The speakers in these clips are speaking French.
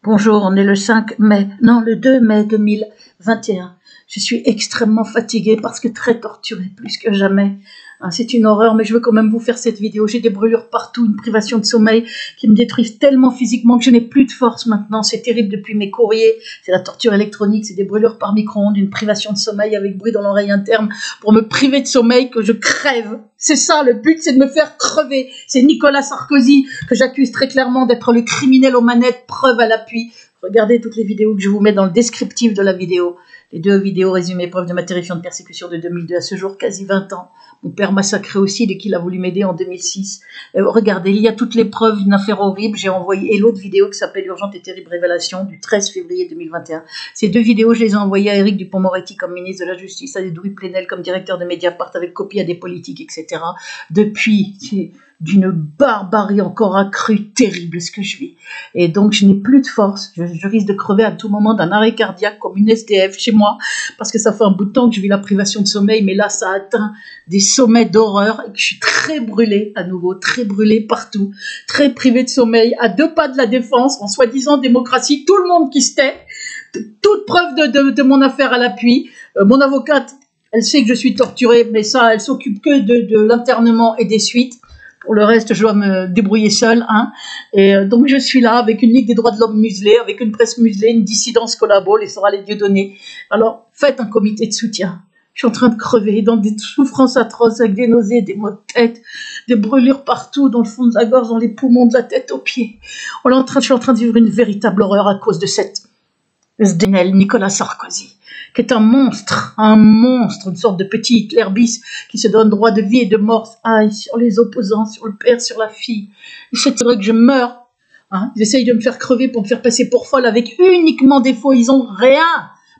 Bonjour, on est le 5 mai, non le 2 mai 2021. Je suis extrêmement fatiguée parce que très torturée, plus que jamais. C'est une horreur, mais je veux quand même vous faire cette vidéo. J'ai des brûlures partout, une privation de sommeil qui me détruisent tellement physiquement que je n'ai plus de force maintenant. C'est terrible depuis mes courriers. C'est la torture électronique, c'est des brûlures par micro-ondes, une privation de sommeil avec bruit dans l'oreille interne pour me priver de sommeil, que je crève. C'est ça, le but, c'est de me faire crever. C'est Nicolas Sarkozy que j'accuse très clairement d'être le criminel aux manettes, preuve à l'appui. Regardez toutes les vidéos que je vous mets dans le descriptif de la vidéo. Les 2 vidéos résumées preuve de ma terrifiante persécution de 2002 à ce jour, quasi 20 ans. Mon père massacré aussi dès qu'il a voulu m'aider en 2006. Regardez, il y a toutes les preuves d'une affaire horrible. J'ai envoyé, et l'autre vidéo qui s'appelle Urgente et terrible révélation du 13 février 2021. Ces 2 vidéos, je les ai envoyées à Éric Dupond-Moretti comme ministre de la Justice, à Edoui Plenel comme directeur de Mediapart avec copie à des politiques, etc. Depuis, c'est d'une barbarie encore accrue, terrible ce que je vis. Et donc je n'ai plus de force, je risque de crever à tout moment d'un arrêt cardiaque comme une SDF chez moi, parce que ça fait un bout de temps que je vis la privation de sommeil, mais là ça atteint des sommets d'horreur, et que je suis très brûlée à nouveau, très brûlée partout, très privée de sommeil, à 2 pas de la défense, en soi-disant démocratie, tout le monde qui se tait, toute preuve de mon affaire à l'appui. Mon avocate, elle sait que je suis torturée, mais ça, elle s'occupe que de l'internement et des suites. Pour le reste, je dois me débrouiller seule. Et donc, je suis là avec une Ligue des droits de l'homme muselée, avec une presse muselée, une dissidence collabo, les Sora les Dieudonné. Alors, faites un comité de soutien. Je suis en train de crever dans des souffrances atroces, avec des nausées, des maux de tête, des brûlures partout, dans le fond de la gorge, dans les poumons, de la tête aux pieds. Je suis en train de vivre une véritable horreur à cause de cette SDNL, Nicolas Sarkozy, qui est un monstre, une sorte de petit Hitler bis qui se donne droit de vie et de mort sur les opposants, sur le père, sur la fille. C'est vrai que je meurs. Ils essayent de me faire crever pour me faire passer pour folle avec uniquement des faux. Ils ont rien,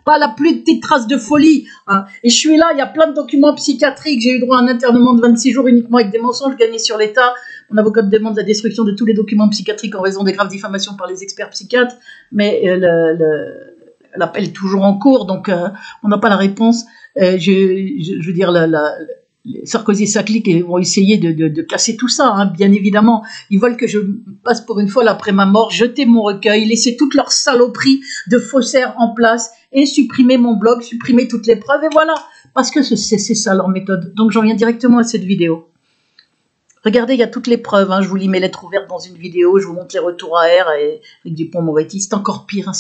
pas la plus petite trace de folie. Et je suis là, il y a plein de documents psychiatriques. J'ai eu droit à un internement de 26 jours uniquement avec des mensonges gagnés sur l'État. Mon avocat demande la destruction de tous les documents psychiatriques en raison des graves diffamations par les experts psychiatres, mais l'appel est toujours en cours, donc on n'a pas la réponse. Je veux dire, Sarkozy et sa clique vont essayer de casser tout ça, bien évidemment. Ils veulent que je passe pour une folle après ma mort, jeter mon recueil, laisser toutes leurs saloperies de faussaires en place et supprimer mon blog, supprimer toutes les preuves, et voilà, parce que c'est ça leur méthode. Donc j'en viens directement à cette vidéo. Regardez, il y a toutes les preuves. Je vous lis mes lettres ouvertes dans une vidéo. Je vous montre les retours AR et Éric Dupond-Moretti. C'est encore pire.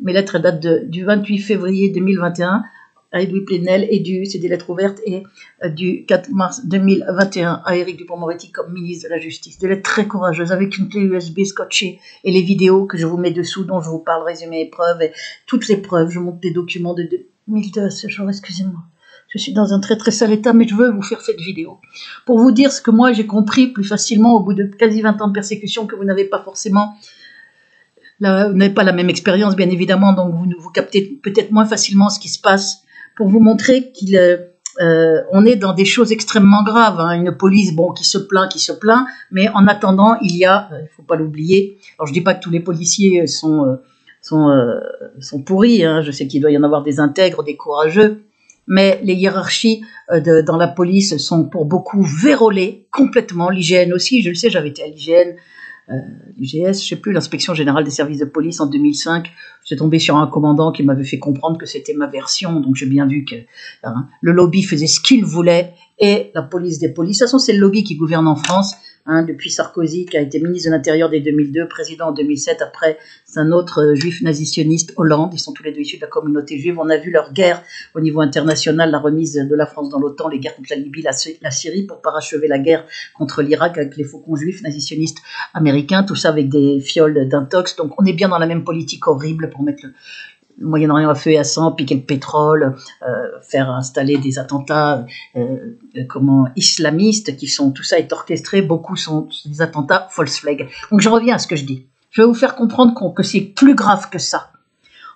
Mes lettres datent du 28 février 2021 à Edoui Plenel et c'est des lettres ouvertes, et du 4 mars 2021 à Éric Dupond-Moretti comme ministre de la Justice. Des lettres très courageuses avec une clé USB scotchée et les vidéos que je vous mets dessous dont je vous parle, résumé et preuves, et toutes les preuves. Je montre des documents de 2002 à ce jour. Excusez-moi. Je suis dans un très très sale état, mais je veux vous faire cette vidéo pour vous dire ce que moi j'ai compris plus facilement au bout de quasi 20 ans de persécution, que vous n'avez pas forcément, vous n'avez pas la même expérience bien évidemment, donc vous captez peut-être moins facilement ce qui se passe, pour vous montrer qu'on est dans des choses extrêmement graves. Une police qui se plaint, mais en attendant il y a, il ne faut pas l'oublier, alors je dis pas que tous les policiers sont pourris, je sais qu'il doit y en avoir des intègres, des courageux, mais les hiérarchies dans la police sont pour beaucoup vérolées complètement. L'IGN aussi, je le sais, j'avais été à l'IGN, l'IGS, je sais plus, l'inspection générale des services de police en 2005. J'étais tombé sur un commandant qui m'avait fait comprendre que c'était ma version, donc j'ai bien vu que le lobby faisait ce qu'il voulait, et la police des polices. De toute façon, c'est le lobby qui gouverne en France, depuis Sarkozy, qui a été ministre de l'Intérieur dès 2002, président en 2007. Après, c'est un autre juif nazi-sioniste, Hollande. Ils sont tous les 2 issus de la communauté juive. On a vu leur guerre au niveau international, la remise de la France dans l'OTAN, les guerres contre la Libye, la Syrie, pour parachever la guerre contre l'Irak avec les faucons juifs nazi-sionistes américains, tout ça avec des fioles d'intox. Donc on est bien dans la même politique horrible pour mettre le Moyen-Orient à feu et à sang, piquer le pétrole, faire installer des attentats islamistes, tout ça est orchestré, beaucoup sont des attentats false flag. Donc je reviens à ce que je dis. Je vais vous faire comprendre que c'est plus grave que ça.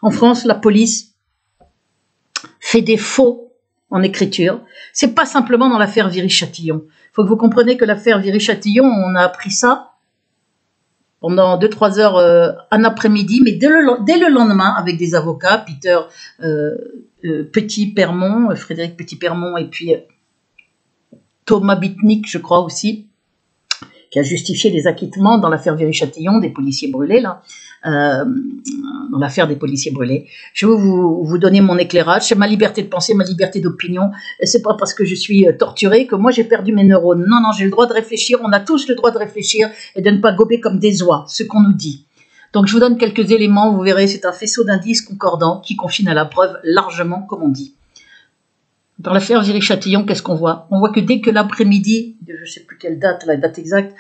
En France, la police fait des faux en écriture. C'est pas simplement dans l'affaire Viry-Châtillon. Il faut que vous compreniez que l'affaire Viry-Châtillon, on a appris ça pendant 2-3 heures un après-midi, mais dès le lendemain, avec des avocats, Peter Petit-Permont, Frédéric Petit-Permont, et puis Thomas Bitnik, je crois aussi, qui a justifié les acquittements dans l'affaire Viry-Châtillon, des policiers brûlés, là, dans l'affaire des policiers brûlés. Je veux vous donner mon éclairage. C'est ma liberté de penser, ma liberté d'opinion. Et c'est pas parce que je suis torturée que moi j'ai perdu mes neurones. Non, non, j'ai le droit de réfléchir. On a tous le droit de réfléchir et de ne pas gober comme des oies ce qu'on nous dit. Donc je vous donne quelques éléments. Vous verrez, c'est un faisceau d'indices concordants qui confine à la preuve largement, comme on dit. Dans l'affaire Viry-Châtillon, qu'est-ce qu'on voit? On voit que dès que l'après-midi, je ne sais plus quelle date, la date exacte,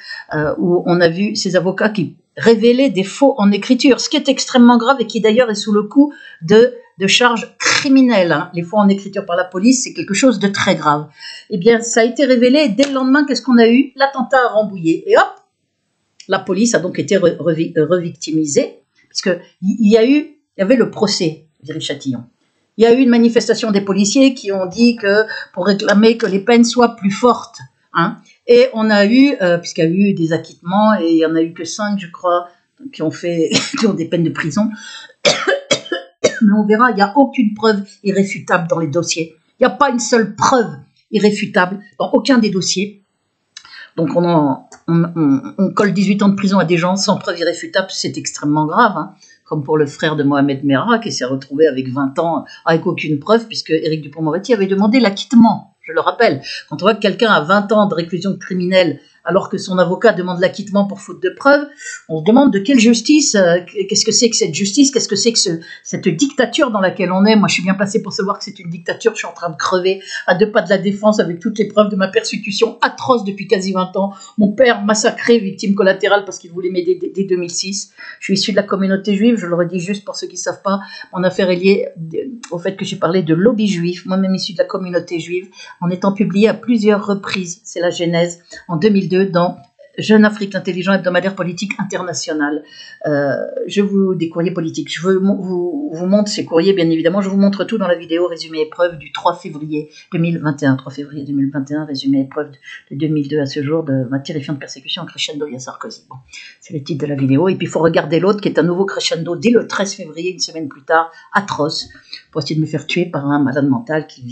où on a vu ces avocats qui révélaient des faux en écriture, ce qui est extrêmement grave et qui d'ailleurs est sous le coup de charges criminelles. Hein. Les faux en écriture par la police, c'est quelque chose de très grave. Eh bien, ça a été révélé et dès le lendemain, qu'est-ce qu'on a eu? L'attentat à Rambouillet. Et hop, la police a donc été revictimisée, puisqu'il y avait le procès Viry-Châtillon. Il y a eu une manifestation des policiers qui ont dit que pour réclamer que les peines soient plus fortes. Hein. Et on a eu, puisqu'il y a eu des acquittements, et il n'y en a eu que 5, je crois, qui ont des peines de prison. Mais on verra, il n'y a aucune preuve irréfutable dans les dossiers. Il n'y a pas une seule preuve irréfutable dans aucun des dossiers. Donc on colle 18 ans de prison à des gens sans preuve irréfutable, c'est extrêmement grave. Hein. Comme pour le frère de Mohamed Merah, qui s'est retrouvé avec 20 ans avec aucune preuve, puisque Éric Dupond-Moretti avait demandé l'acquittement. Je le rappelle, quand on voit que quelqu'un a 20 ans de réclusion criminelle, alors que son avocat demande l'acquittement pour faute de preuve, on se demande de quelle justice, qu'est-ce que c'est que cette justice, qu'est-ce que c'est que cette dictature dans laquelle on est. Moi, je suis bien placé pour savoir que c'est une dictature, je suis en train de crever à 2 pas de la défense avec toutes les preuves de ma persécution atroce depuis quasi 20 ans. Mon père massacré, victime collatérale parce qu'il voulait m'aider dès 2006. Je suis issu de la communauté juive, je le redis juste pour ceux qui ne savent pas, mon affaire est liée au fait que j'ai parlé de lobby juif, moi-même issu de la communauté juive, en étant publié à plusieurs reprises, c'est la genèse, en 2002, dans Jeune Afrique intelligent, hebdomadaire politique international. Des courriers politiques. Je vous montre ces courriers, bien évidemment. Je vous montre tout dans la vidéo résumé épreuve du 3 février 2021. 3 février 2021, résumé épreuve de 2002 à ce jour de ma terrifiante persécution en crescendo via Sarkozy. Bon, c'est le titre de la vidéo. Et puis il faut regarder l'autre qui est un nouveau crescendo dès le 13 février, une semaine plus tard, atroce, pour essayer de me faire tuer par un malade mental qui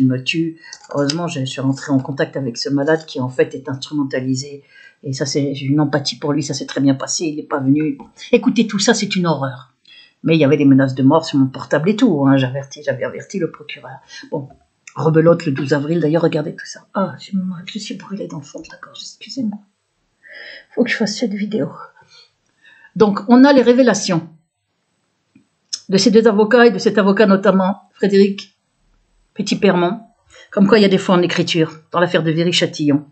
me tue. Heureusement, je suis rentré en contact avec ce malade qui en fait est instrumentalisé. Et ça, j'ai une empathie pour lui, ça s'est très bien passé, il n'est pas venu. Écoutez, tout ça, c'est une horreur. Mais il y avait des menaces de mort sur mon portable et tout, hein. J'avais averti le procureur. Bon, rebelote le 12 avril, d'ailleurs, regardez tout ça. Ah, je suis brûlée dans le fond de la gorge, excusez-moi. Il faut que je fasse cette vidéo. Donc, on a les révélations de ces 2 avocats et de cet avocat notamment, Frédéric Petit-Permont, comme quoi il y a des faux en écriture dans l'affaire de Viry-Châtillon.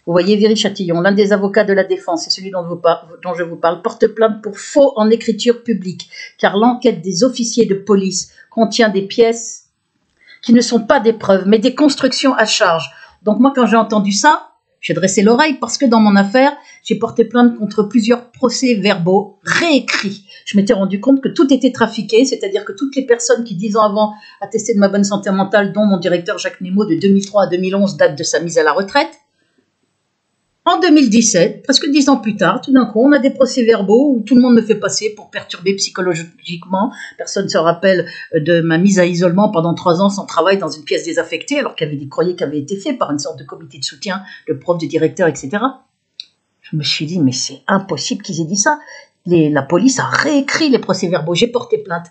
Vous voyez, Viry-Châtillon, l'un des avocats de la défense, c'est celui dont je vous parle, porte plainte pour faux en écriture publique, car l'enquête des officiers de police contient des pièces qui ne sont pas des preuves, mais des constructions à charge. Donc moi, quand j'ai entendu ça, j'ai dressé l'oreille parce que dans mon affaire, j'ai porté plainte contre plusieurs procès-verbaux réécrits. Je m'étais rendu compte que tout était trafiqué, c'est-à-dire que toutes les personnes qui 10 ans avant attestaient de ma bonne santé mentale, dont mon directeur Jacques Nemo de 2003 à 2011, date de sa mise à la retraite, en 2017, presque 10 ans plus tard, tout d'un coup, on a des procès-verbaux où tout le monde me fait passer pour perturber psychologiquement. Personne ne se rappelle de ma mise à isolement pendant 3 ans sans travail dans une pièce désaffectée, alors qu'il y avait des courriers qui avaient été faits par une sorte de comité de soutien, de prof, de directeur, etc. Je me suis dit, mais c'est impossible qu'ils aient dit ça. La police a réécrit les procès-verbaux. J'ai porté plainte.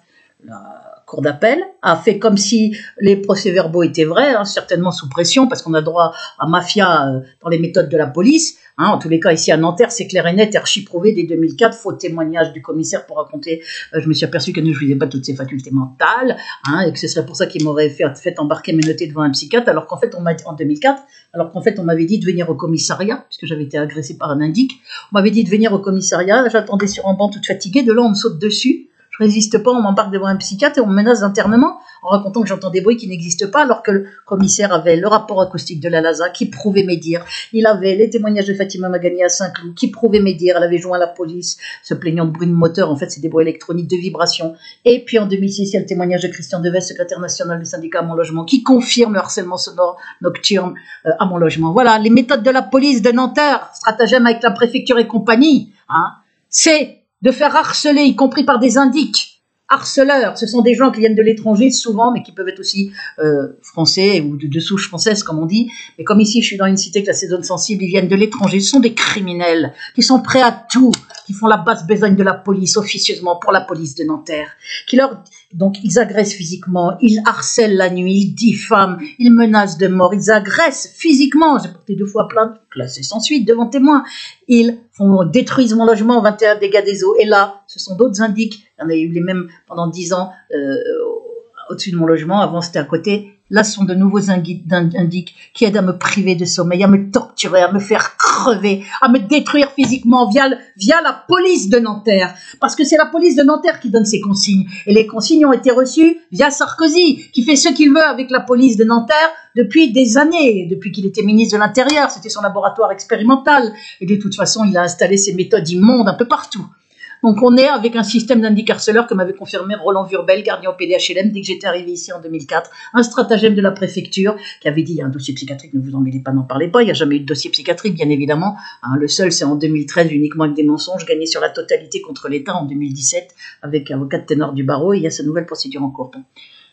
La cour d'appel a fait comme si les procès-verbaux étaient vrais, hein, certainement sous pression, parce qu'on a droit à mafia dans les méthodes de la police. Hein, en tous les cas, ici à Nanterre, c'est clair et net, archi-prouvé dès 2004, faux témoignage du commissaire pour raconter. Je me suis aperçu qu'elle ne jouissait pas toutes ses facultés mentales, hein, et que ce serait pour ça qu'il m'aurait fait embarquer menotté devant un psychiatre, alors qu'en fait, en 2004, alors qu'en fait, on m'avait dit de venir au commissariat, puisque j'avais été agressée par un indique. On m'avait dit de venir au commissariat, j'attendais sur un banc toute fatiguée, de là, on me saute dessus. Je résiste pas, on m'embarque devant un psychiatre et on me menace d'internement en racontant que j'entends des bruits qui n'existent pas, alors que le commissaire avait le rapport acoustique de la LASA qui prouvait mes dires. Il avait les témoignages de Fatima Magani à Saint-Cloud qui prouvaient mes dires. Elle avait joint la police, se plaignant de bruit de moteur. En fait, c'est des bruits électroniques de vibration. Et puis en 2006, il y a le témoignage de Christian Deves, secrétaire national du syndicat à mon logement, qui confirme le harcèlement sonore nocturne à mon logement. Voilà, les méthodes de la police de Nanterre, stratagème avec la préfecture et compagnie, hein, c'est de faire harceler, y compris par des indiques, harceleurs. Ce sont des gens qui viennent de l'étranger souvent, mais qui peuvent être aussi français ou de souche française, comme on dit. Mais comme ici, je suis dans une cité classée zone sensible, ils viennent de l'étranger. Ce sont des criminels qui sont prêts à tout, qui font la basse besogne de la police officieusement pour la police de Nanterre. Donc, ils agressent physiquement, ils harcèlent la nuit, ils diffament, ils menacent de mort, ils agressent physiquement. J'ai porté 2 fois plainte, classée sans suite, devant témoin. Ils détruisent mon logement, 21 dégâts des eaux. Et là, ce sont d'autres indiques. Il y en a eu les mêmes pendant 10 ans au-dessus de mon logement. Avant, c'était à côté. Là, ce sont de nouveaux indiques qui aident à me priver de sommeil, à me torturer, à me faire crever, à me détruire physiquement via la police de Nanterre. Parce que c'est la police de Nanterre qui donne ces consignes. Et les consignes ont été reçues via Sarkozy, qui fait ce qu'il veut avec la police de Nanterre depuis des années, depuis qu'il était ministre de l'Intérieur. C'était son laboratoire expérimental. Et de toute façon, il a installé ses méthodes immondes un peu partout. Donc on est avec un système d'indic harceleurs que m'avait confirmé Roland Vurbel, gardien au PDHLM, dès que j'étais arrivé ici en 2004. Un stratagème de la préfecture qui avait dit il y a un dossier psychiatrique, ne vous en mêlez pas, n'en parlez pas. Il n'y a jamais eu de dossier psychiatrique, bien évidemment. Le seul, c'est en 2013, uniquement avec des mensonges, gagné sur la totalité contre l'État en 2017 avec avocat de ténor du barreau. Et il y a sa nouvelle procédure en cours.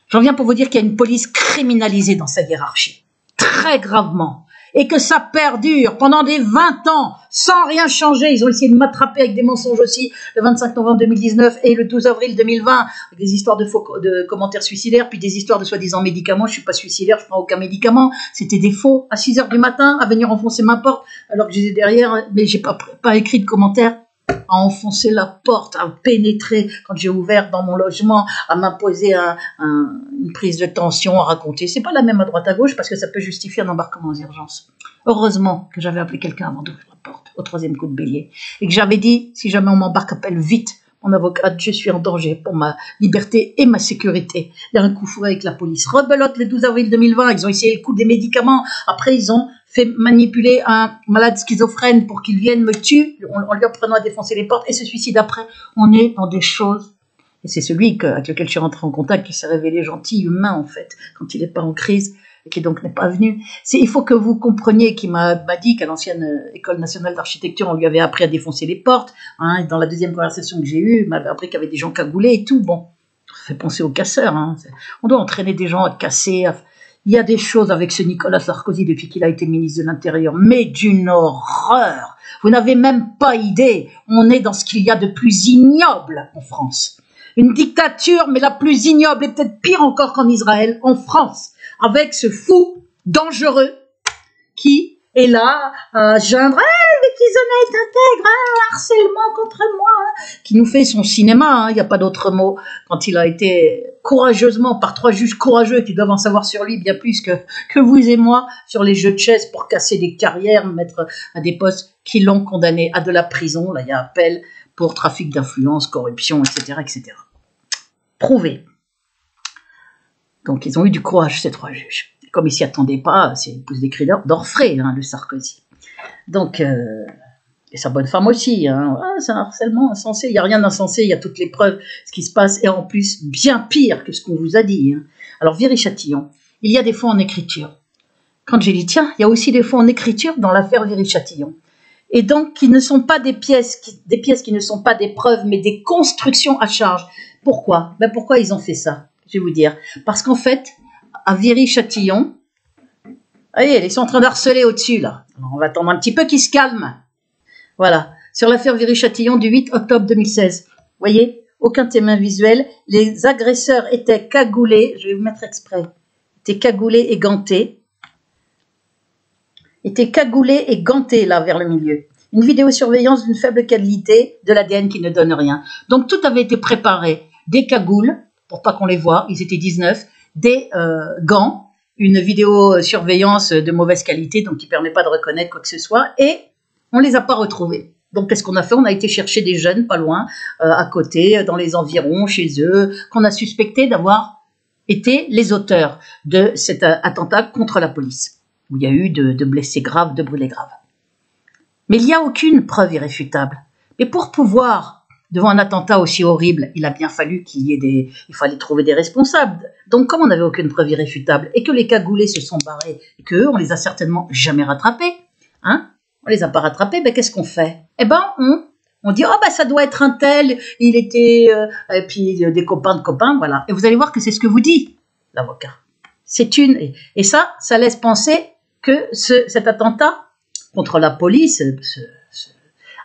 J'en viens pour vous dire qu'il y a une police criminalisée dans sa hiérarchie, très gravement. Et que ça perdure pendant des 20 ans, sans rien changer. Ils ont essayé de m'attraper avec des mensonges aussi, le 25 novembre 2019 et le 12 avril 2020, avec des histoires de commentaires suicidaires, puis des histoires de soi-disant médicaments. Je suis pas suicidaire, je prends aucun médicament. C'était des faux, à 6 heures du matin, à venir enfoncer ma porte, alors que j'étais derrière, mais j'ai pas écrit de commentaires. À enfoncer la porte, à pénétrer quand j'ai ouvert dans mon logement, à m'imposer une prise de tension, à raconter. C'est pas la même à droite à gauche parce que ça peut justifier un embarquement aux urgences. Heureusement que j'avais appelé quelqu'un avant d'ouvrir la porte, au 3e coup de bélier, et que j'avais dit, si jamais on m'embarque, appelle vite mon avocate, je suis en danger pour ma liberté et ma sécurité. Il y a un coup fourré avec la police. Rebelote le 12 avril 2020, ils ont essayé le coup des médicaments, après ils ont fait manipuler un malade schizophrène pour qu'il vienne me tuer, en lui apprenant à défoncer les portes, et se suicide après. On est dans des choses, et c'est celui avec lequel je suis rentré en contact qui s'est révélé gentil, humain en fait, quand il n'est pas en crise, et qui donc n'est pas venu. Il faut que vous compreniez qu'il m'a dit qu'à l'ancienne École nationale d'architecture, on lui avait appris à défoncer les portes, hein, dans la deuxième conversation que j'ai eue, il m'avait appris qu'il y avait des gens cagoulés et tout, bon, ça fait penser aux casseurs, hein. On doit entraîner des gens à casser, Il y a des choses avec ce Nicolas Sarkozy depuis qu'il a été ministre de l'Intérieur, mais d'une horreur. Vous n'avez même pas idée. On est dans ce qu'il y a de plus ignoble en France. Une dictature, mais la plus ignoble et peut-être pire encore qu'en Israël, en France, avec ce fou dangereux qui est là à geindre mais qu'ils honnêtes intègres, harcèlement contre moi, qui nous fait son cinéma, il n'y a pas d'autre mot, quand il a été courageusement, par 3 juges courageux qui doivent en savoir sur lui bien plus que vous et moi, sur les jeux de chaises pour casser des carrières, mettre à des postes qui l'ont condamné à de la prison, là il y a appel pour trafic d'influence, corruption, etc., etc. Prouvé. Donc ils ont eu du courage, ces 3 juges. Comme ils s'y attendaient pas, c'est une pousse des cris d'orfraie, le Sarkozy. Donc, et sa bonne femme aussi, c'est un harcèlement insensé, il n'y a rien d'insensé, il y a toutes les preuves, ce qui se passe, et en plus, bien pire que ce qu'on vous a dit. Alors, Viry-Châtillon, il y a des faux en écriture. Quand j'ai dit, tiens, il y a aussi des faux en écriture dans l'affaire Viry-Châtillon. Et donc, qui ne sont pas des pièces qui ne sont pas des preuves, mais des constructions à charge. Pourquoi ? Pourquoi ils ont fait ça ? Je vais vous dire. Parce qu'en fait, à Viry-Châtillon, voyez, ils sont en train d'harceler au-dessus, là. Alors, on va attendre un petit peu qu'ils se calment. Voilà. Sur l'affaire Viry-Châtillon du 8 octobre 2016. Vous voyez, aucun témoin visuel. Les agresseurs étaient cagoulés. Je vais vous mettre exprès. Étaient cagoulés et gantés. Là, vers le milieu. Une vidéosurveillance d'une faible qualité, de l'ADN qui ne donne rien. Donc, tout avait été préparé. Des cagoules, pour pas qu'on les voie, ils étaient 19, des gants, une vidéosurveillance de mauvaise qualité, donc qui ne permet pas de reconnaître quoi que ce soit, et on ne les a pas retrouvés. Donc, qu'est-ce qu'on a fait ? On a été chercher des jeunes, pas loin, à côté, dans les environs, chez eux, qu'on a suspecté d'avoir été les auteurs de cet attentat contre la police, où il y a eu de blessés graves, de brûlés graves. Mais il n'y a aucune preuve irréfutable. Et pour pouvoir devant un attentat aussi horrible, il a bien fallu il fallait trouver des responsables. Donc, comme on n'avait aucune preuve irréfutable et que les cagoulés se sont barrés et qu'eux, on les a certainement jamais rattrapés, on les a pas rattrapés, qu'est-ce qu'on fait ? On On dit, oh bah ça doit être un tel, il était, et puis des copains de copains, voilà. Et vous allez voir que c'est ce que vous dit l'avocat. C'est et ça laisse penser que cet attentat contre la police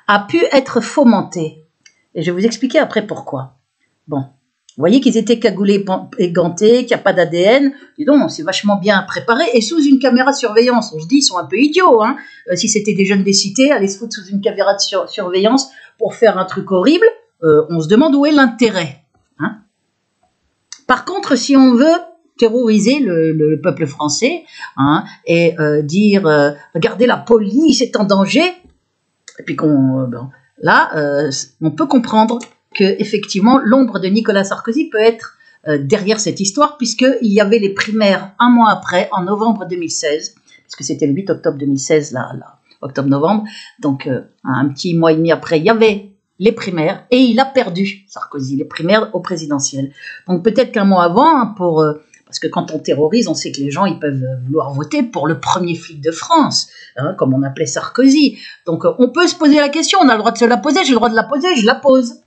a pu être fomenté. Et je vais vous expliquer après pourquoi. Bon, vous voyez qu'ils étaient cagoulés et gantés, qu'il n'y a pas d'ADN. Dis donc, c'est vachement bien préparé et sous une caméra de surveillance. On se dit, ils sont un peu idiots. Hein. Si c'était des jeunes des cités, aller se foutre sous une caméra de surveillance pour faire un truc horrible, on se demande où est l'intérêt. Hein. Par contre, si on veut terroriser le peuple français hein, et dire regardez la police est en danger et puis on peut comprendre que effectivement l'ombre de Nicolas Sarkozy peut être derrière cette histoire puisqu'il y avait les primaires un mois après en novembre 2016 puisque c'était le 8 octobre 2016 octobre-novembre donc un petit mois et demi après il y avait les primaires, et il a perdu, Sarkozy, les primaires au présidentiel. Donc peut-être qu'un mois avant, hein, parce que quand on terrorise, on sait que les gens ils peuvent vouloir voter pour le premier flic de France, hein, comme on appelait Sarkozy. Donc on peut se poser la question, on a le droit de se la poser, j'ai le droit de la poser, je la pose.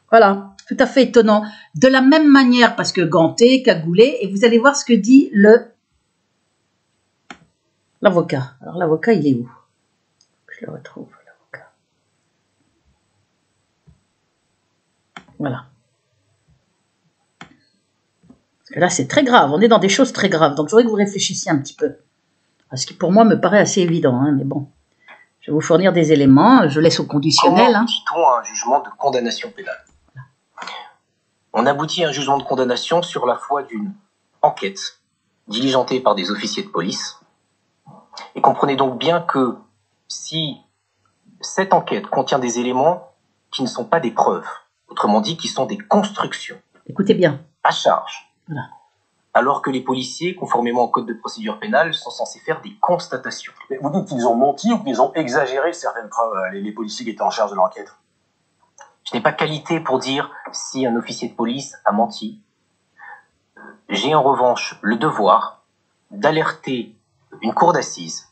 Voilà, tout à fait étonnant. De la même manière, parce que ganté, cagoulé, et vous allez voir ce que dit l'avocat. Alors l'avocat, il est où? Je le retrouve. Voilà. Parce que là, c'est très grave. On est dans des choses très graves. Donc, je voudrais que vous réfléchissiez un petit peu. Ce qui, pour moi, me paraît assez évident. Hein, mais bon, je vais vous fournir des éléments. Je laisse au conditionnel. Comment aboutit-on à un jugement de condamnation pénale? On aboutit à un jugement de condamnation sur la foi d'une enquête diligentée par des officiers de police. Et comprenez donc bien que si cette enquête contient des éléments qui ne sont pas des preuves, autrement dit, qui sont des constructions. Écoutez bien. À charge. Voilà. Alors que les policiers, conformément au code de procédure pénale, sont censés faire des constatations. Mais vous dites qu'ils ont menti ou qu'ils ont exagéré certaines preuves, les policiers qui étaient en charge de l'enquête? Je n'ai pas qualité pour dire si un officier de police a menti. J'ai en revanche le devoir d'alerter une cour d'assises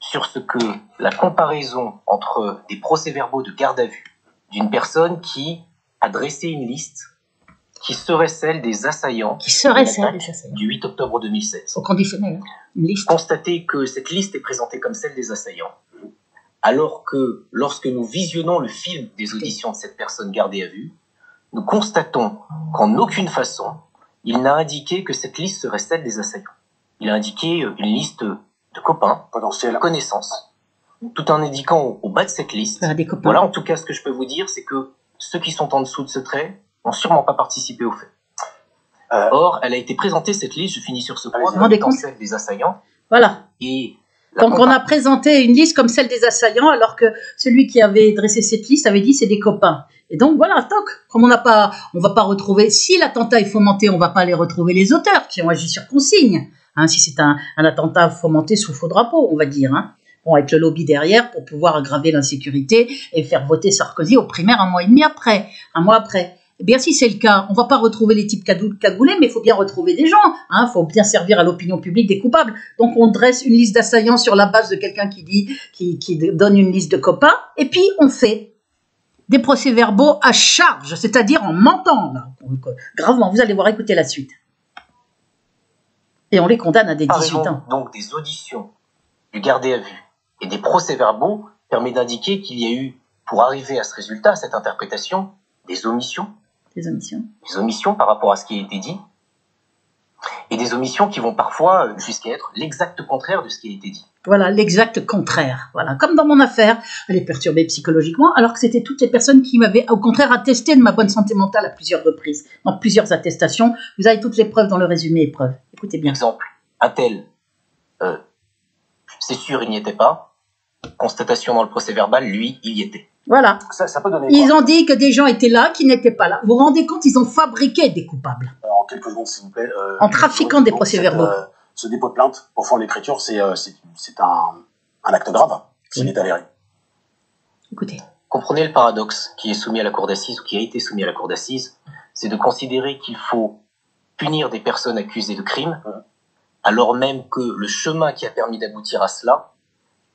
sur ce que la comparaison entre des procès-verbaux de garde à vue d'une personne qui a dressé une liste qui serait celle des assaillants du 8 octobre 2016. Au conditionnel, une liste. Constatez que cette liste est présentée comme celle des assaillants, alors que lorsque nous visionnons le film des auditions de cette personne gardée à vue, nous constatons qu'en aucune façon, il n'a indiqué que cette liste serait celle des assaillants. Il a indiqué une liste de copains, potentiels, de connaissances, tout en indiquant au bas de cette liste, voilà en tout cas ce que je peux vous dire, c'est que ceux qui sont en dessous de ce trait n'ont sûrement pas participé au fait. Or, elle a été présentée, cette liste, je finis sur ce point, comme celle des assaillants. Voilà. Et donc on a présenté une liste comme celle des assaillants, alors que celui qui avait dressé cette liste avait dit c'est des copains. Et donc voilà, toc, comme on va pas retrouver, si l'attentat est fomenté, on va pas aller retrouver les auteurs qui ont agi sur consigne. Hein, si c'est un attentat fomenté sous faux drapeau, on va dire. Hein. Bon, avec le lobby derrière pour pouvoir aggraver l'insécurité et faire voter Sarkozy aux primaires un mois après. Eh bien, si c'est le cas, on ne va pas retrouver les types cagoulés, mais il faut bien retrouver des gens. Il faut bien servir à l'opinion publique des coupables. Donc, on dresse une liste d'assaillants sur la base de quelqu'un qui donne une liste de copains, et puis on fait des procès-verbaux à charge, c'est-à-dire en mentant. Là. Donc, gravement, vous allez voir, écoutez la suite. Et on les condamne à des 18 ans. Donc, des auditions, du gardé à vue et des procès-verbaux permet d'indiquer qu'il y a eu, pour arriver à ce résultat, à cette interprétation, des omissions. Des omissions. Des omissions par rapport à ce qui a été dit. Et des omissions qui vont parfois jusqu'à être l'exact contraire de ce qui a été dit. Voilà, l'exact contraire. Voilà, comme dans mon affaire, elle est perturbée psychologiquement, alors que c'était toutes les personnes qui m'avaient, au contraire, attesté de ma bonne santé mentale à plusieurs reprises, dans plusieurs attestations. Vous avez toutes les preuves dans le résumé épreuve. Écoutez bien. Exemple, un tel, c'est sûr, il n'y était pas. Constatation dans le procès-verbal, lui, il y était. Voilà. Ça peut donner ils ont dit que des gens étaient là qui n'étaient pas là. Vous vous rendez compte, ils ont fabriqué des coupables. En quelques secondes, s'il vous plaît. En trafiquant des procès-verbaux. Ce dépôt de plainte, pour fond l'écriture, c'est un acte grave, s'il est avéré. Écoutez. Comprenez le paradoxe qui est soumis à la cour d'assises, ou qui a été soumis à la cour d'assises, c'est de considérer qu'il faut punir des personnes accusées de crimes, alors même que le chemin qui a permis d'aboutir à cela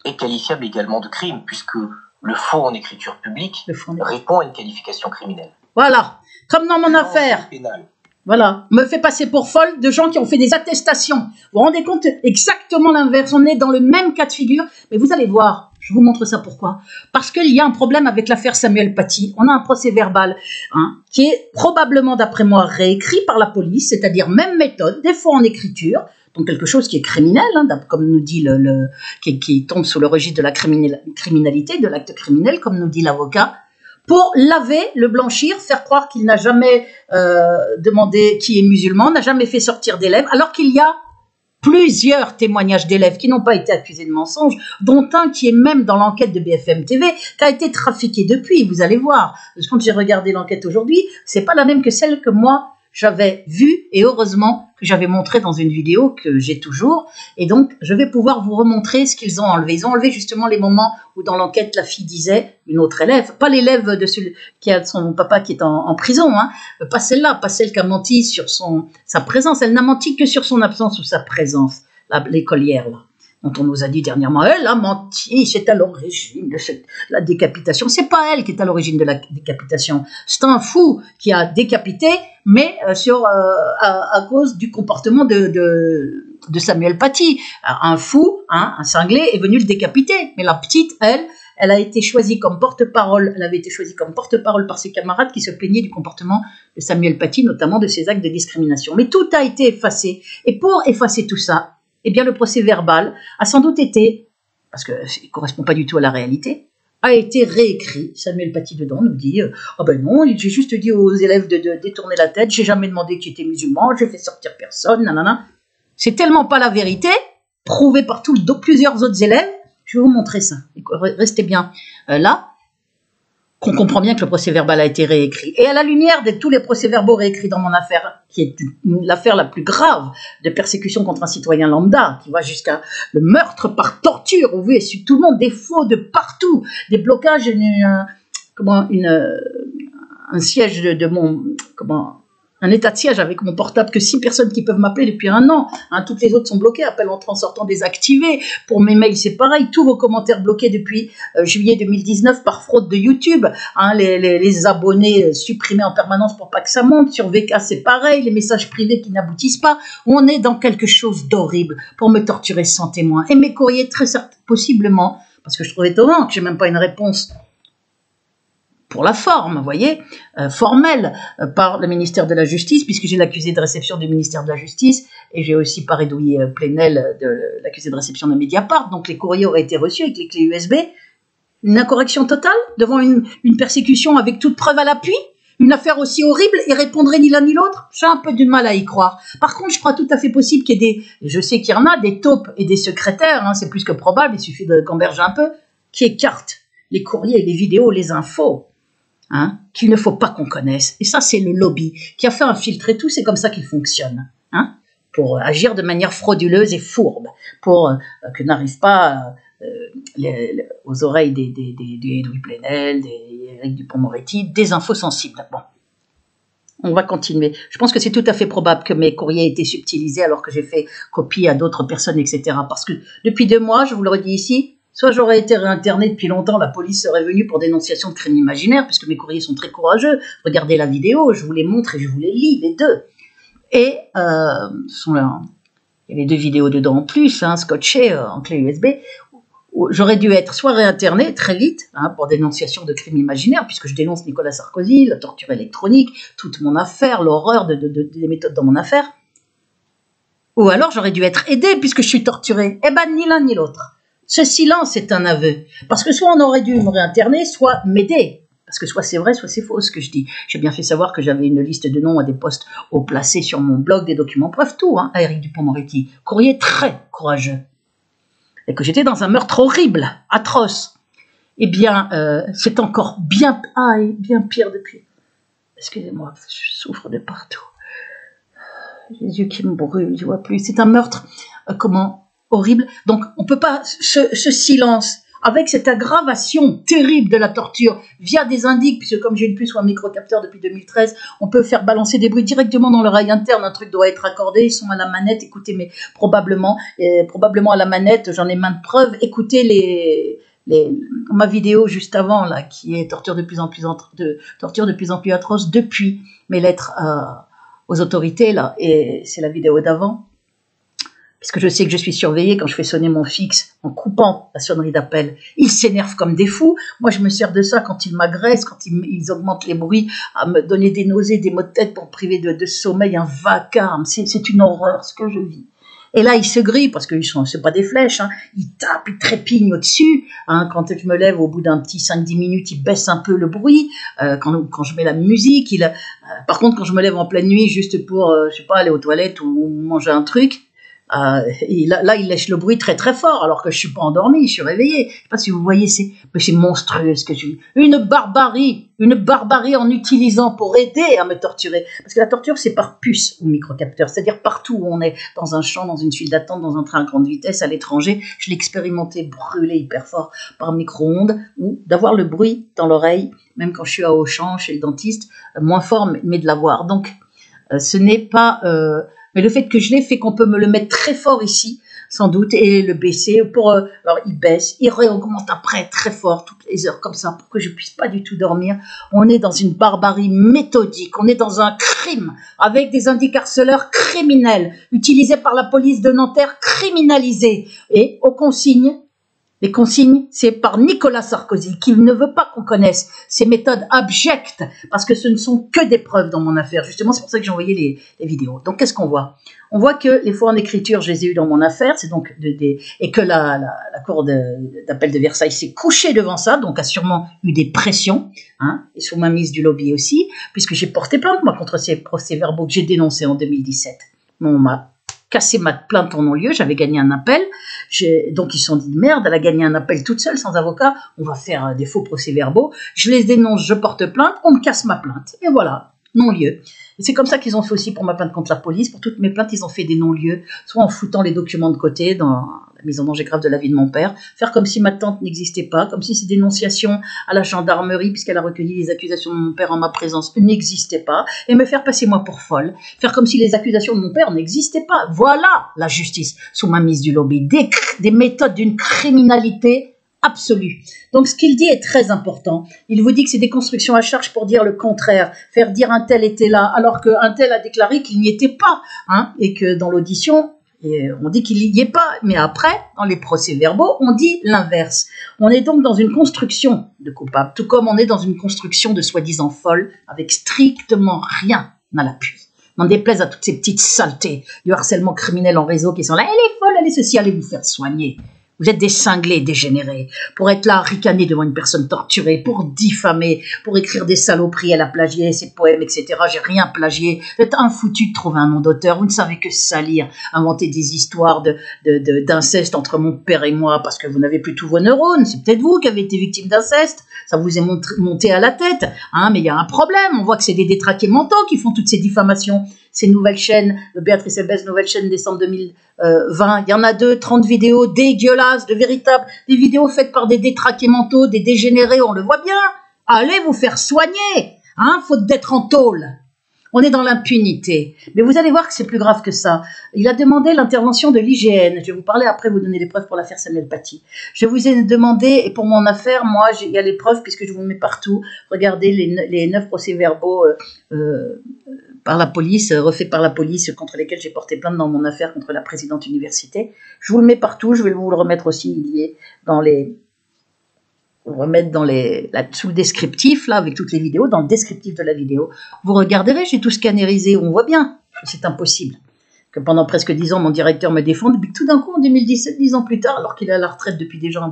est qualifiable également de crime, puisque le faux en écriture publique répond à une qualification criminelle. Voilà, comme dans mon affaire. Pénale. Voilà, me fait passer pour folle de gens qui ont fait des attestations. Vous vous rendez compte, exactement l'inverse. On est dans le même cas de figure. Mais vous allez voir, je vous montre ça pourquoi. Parce qu'il y a un problème avec l'affaire Samuel Paty. On a un procès verbal qui est probablement, d'après moi, réécrit par la police, c'est-à-dire même méthode, des fois en écriture, donc quelque chose qui est criminel, comme nous dit qui tombe sous le registre de la criminalité, de l'acte criminel, comme nous dit l'avocat, pour laver, le blanchir, faire croire qu'il n'a jamais demandé qui est musulman, n'a jamais fait sortir d'élèves, alors qu'il y a plusieurs témoignages d'élèves qui n'ont pas été accusés de mensonge, dont un qui est même dans l'enquête de BFM TV, qui a été trafiqué depuis, vous allez voir. Parce que quand j'ai regardé l'enquête aujourd'hui, c'est pas la même que celle que moi j'avais vue, et heureusement que j'avais montré dans une vidéo que j'ai toujours, et donc je vais pouvoir vous remontrer ce qu'ils ont enlevé. Ils ont enlevé justement les moments où dans l'enquête la fille disait, une autre élève, pas l'élève de celui qui a son papa qui est en prison, pas celle-là, pas celle qui a menti sur sa présence, elle n'a menti que sur son absence ou sa présence, l'écolière là, dont on nous a dit dernièrement, elle a menti, c'est à l'origine de la décapitation. C'est pas elle qui est à l'origine de la décapitation, c'est un fou qui a décapité, mais à cause du comportement de Samuel Paty. Un fou, un cinglé est venu le décapiter, mais la petite, elle a été choisie comme porte-parole, elle avait été choisie comme porte-parole par ses camarades qui se plaignaient du comportement de Samuel Paty, notamment de ses actes de discrimination. Mais tout a été effacé, et pour effacer tout ça, eh bien, le procès verbal a sans doute été, parce qu'il ne correspond pas du tout à la réalité, a été réécrit. Samuel Paty dedans nous dit « Ah ben non, j'ai juste dit aux élèves de détourner la tête, j'ai jamais demandé que tu étais musulman, j'ai fait sortir personne, nanana. » C'est tellement pas la vérité, prouvé par plusieurs autres élèves. Je vais vous montrer ça. Restez bien là, qu'on comprend bien que le procès verbal a été réécrit. Et à la lumière de tous les procès-verbaux réécrits dans mon affaire, qui est l'affaire la plus grave de persécution contre un citoyen lambda, qui va jusqu'à le meurtre par torture, vous voyez, sur tout le monde, des faux de partout, des blocages, un siège un état de siège avec mon portable que 6 personnes qui peuvent m'appeler depuis 1 an. Toutes les autres sont bloquées, appels entrant sortant désactivés. Pour mes mails, c'est pareil. Tous vos commentaires bloqués depuis juillet 2019 par fraude de YouTube. Les abonnés supprimés en permanence pour pas que ça monte. Sur VK, c'est pareil. Les messages privés qui n'aboutissent pas. On est dans quelque chose d'horrible pour me torturer sans témoin. Et mes courriers, très possiblement, parce que je trouve étonnant que j'ai même pas une réponse pour la forme, vous voyez, formelle par le ministère de la Justice, puisque j'ai l'accusé de réception du ministère de la Justice, et j'ai aussi pareidoyé Plenel de l'accusé de réception de Mediapart, donc les courriers auraient été reçus avec les clés USB, une incorrection totale devant une persécution avec toute preuve à l'appui, une affaire aussi horrible, et répondrait ni l'un ni l'autre. J'ai un peu du mal à y croire. Par contre, je crois tout à fait possible qu'il y ait je sais qu'il y en a, des taupes et des secrétaires, c'est plus que probable, il suffit de gamberger un peu, qui écartent les courriers, les vidéos, les infos, qu'il ne faut pas qu'on connaisse. Et ça, c'est le lobby qui a fait infiltrer tout, c'est comme ça qu'il fonctionne, pour agir de manière frauduleuse et fourbe, pour que n'arrive pas aux oreilles des Edoui Plenel, des Éric Dupond-Moretti, des infos sensibles. Bon, on va continuer. Je pense que c'est tout à fait probable que mes courriers aient été subtilisés alors que j'ai fait copie à d'autres personnes, etc. Parce que depuis 2 mois, je vous le redis ici, soit j'aurais été réinterné depuis longtemps, la police serait venue pour dénonciation de crime imaginaire, puisque mes courriers sont très courageux. Regardez la vidéo, je vous les montre et je vous les lis, les deux. Et il y a les 2 vidéos dedans en plus, scotchées en clé USB. J'aurais dû être soit réinterné très vite pour dénonciation de crime imaginaire, puisque je dénonce Nicolas Sarkozy, la torture électronique, toute mon affaire, l'horreur des méthodes dans mon affaire. Ou alors j'aurais dû être aidé puisque je suis torturé. Eh ben, ni l'un ni l'autre. Ce silence est un aveu. Parce que soit on aurait dû me réinterner, soit m'aider. Parce que soit c'est vrai, soit c'est faux ce que je dis. J'ai bien fait savoir que j'avais une liste de noms à des postes haut placés sur mon blog, des documents, preuve tout, à Éric Dupond-Moretti. Courrier très courageux. Et que j'étais dans un meurtre horrible, atroce. Eh bien, c'est encore bien pire depuis. Excusez-moi, je souffre de partout. Les yeux qui me brûlent, je vois plus. C'est un meurtre, horrible. Donc, on peut pas, ce silence, avec cette aggravation terrible de la torture, via des indices, puisque comme j'ai une puce ou un microcapteur depuis 2013, on peut faire balancer des bruits directement dans l'oreille interne, un truc doit être accordé, ils sont à la manette, écoutez, mais probablement à la manette, j'en ai maintes preuves, écoutez ma vidéo juste avant, là, qui est torture de plus en plus atroce depuis mes lettres aux autorités, là, et c'est la vidéo d'avant, puisque je sais que je suis surveillée quand je fais sonner mon fixe en coupant la sonnerie d'appel. Ils s'énervent comme des fous. Moi, je me sers de ça quand ils m'agressent, quand ils augmentent les bruits, à me donner des nausées, des maux de tête pour me priver de sommeil, un vacarme. C'est une horreur ce que je vis. Et là, ils se grillent parce que c'est pas des flèches, hein. Ils tapent, ils trépignent au-dessus. Hein. Quand je me lève au bout d'un petit 5-10 minutes, ils baissent un peu le bruit. Quand je mets la musique, par contre, quand je me lève en pleine nuit juste pour, je sais pas, aller aux toilettes ou manger un truc, là, il lèche le bruit très très fort, alors que je suis pas endormie, je suis réveillée. Je sais pas si vous voyez, c'est monstrueux ce que je vis. Une barbarie en utilisant pour aider à me torturer. Parce que la torture, c'est par puce ou microcapteur, c'est-à-dire partout où on est, dans un champ, dans une file d'attente, dans un train à grande vitesse, à l'étranger. Je l'ai expérimenté brûlé hyper fort par micro-ondes, ou d'avoir le bruit dans l'oreille, même quand je suis à Auchan, chez le dentiste, moins fort, mais de l'avoir. Donc, ce n'est pas... mais le fait que je l'ai fait qu'on peut me le mettre très fort ici, sans doute, et le baisser alors il baisse, il réaugmente après très fort toutes les heures comme ça pour que je puisse pas du tout dormir. On est dans une barbarie méthodique, on est dans un crime avec des indicarceleurs criminels utilisés par la police de Nanterre, criminalisés, et aux consignes. Les consignes, c'est par Nicolas Sarkozy, qui ne veut pas qu'on connaisse ces méthodes abjectes, parce que ce ne sont que des preuves dans mon affaire. Justement, c'est pour ça que j'ai envoyé les vidéos. Donc, qu'est-ce qu'on voit? On voit que les faux en écriture, je les ai eus dans mon affaire, c'est donc et que la cour d'appel de Versailles s'est couchée devant ça, donc a sûrement eu des pressions, hein, et sous ma mise du lobby aussi, puisque j'ai porté plainte, moi, contre ces procès-verbaux que j'ai dénoncés en 2017. On m'a cassé ma plainte en non-lieu, j'avais gagné un appel, donc ils se sont dit merde, elle a gagné un appel toute seule, sans avocat, on va faire des faux procès-verbaux, je les dénonce, je porte plainte, on me casse ma plainte, et voilà, non-lieu. Et c'est comme ça qu'ils ont fait aussi pour ma plainte contre la police, pour toutes mes plaintes, ils ont fait des non-lieux, soit en foutant les documents de côté, dans la mise en danger grave de la vie de mon père, faire comme si ma tante n'existait pas, comme si ces dénonciations à la gendarmerie, puisqu'elle a recueilli les accusations de mon père en ma présence, n'existaient pas, et me faire passer moi pour folle, faire comme si les accusations de mon père n'existaient pas. Voilà la justice sous ma mise du lobby, des méthodes d'une criminalité absolue. Donc ce qu'il dit est très important. Il vous dit que c'est des constructions à charge pour dire le contraire, faire dire un tel était là, alors qu'un tel a déclaré qu'il n'y était pas, hein, et que dans l'audition, on dit qu'il n'y est pas, mais après, dans les procès-verbaux, on dit l'inverse. On est donc dans une construction de coupable, tout comme on est dans une construction de soi-disant folle, avec strictement rien à l'appui. N'en déplaise à toutes ces petites saletés du harcèlement criminel en réseau qui sont là, elle est folle, elle est ceci, allez vous faire soigner. Vous êtes des cinglés dégénérés, pour être là à ricaner devant une personne torturée, pour diffamer, pour écrire des saloperies, elle a plagié ses poèmes, etc. J'ai rien plagié. Vous êtes infoutus de trouver un nom d'auteur, vous ne savez que salir, inventer des histoires d'inceste entre mon père et moi, parce que vous n'avez plus tous vos neurones. C'est peut-être vous qui avez été victime d'inceste, ça vous est monté à la tête, hein, mais il y a un problème, on voit que c'est des détraqués mentaux qui font toutes ces diffamations. Ces nouvelles chaînes, Béatrice Elbès, nouvelle chaîne décembre 2020, il y en a 30 vidéos dégueulasses, des vidéos faites par des détraqués mentaux, des dégénérés, on le voit bien. Allez vous faire soigner, hein, faute d'être en tôle. On est dans l'impunité. Mais vous allez voir que c'est plus grave que ça. Il a demandé l'intervention de l'IGN. Je vais vous parler après, vous donner les preuves pour l'affaire Samuel Paty. Je vous ai demandé, et pour mon affaire, moi, il y a les preuves puisque je vous mets partout. Regardez les 9 procès-verbaux par la police, refaits par la police, contre lesquels j'ai porté plainte dans mon affaire contre la présidente université. Je vous le mets partout. Je vais vous le remettre aussi, il y est dans les... remettre sous le descriptif, là, avec toutes les vidéos, dans le descriptif de la vidéo. Vous regarderez, j'ai tout scannérisé, on voit bien que c'est impossible. Que pendant presque 10 ans, mon directeur me défende, et puis tout d'un coup, en 2017, 10 ans plus tard, alors qu'il est à la retraite depuis déjà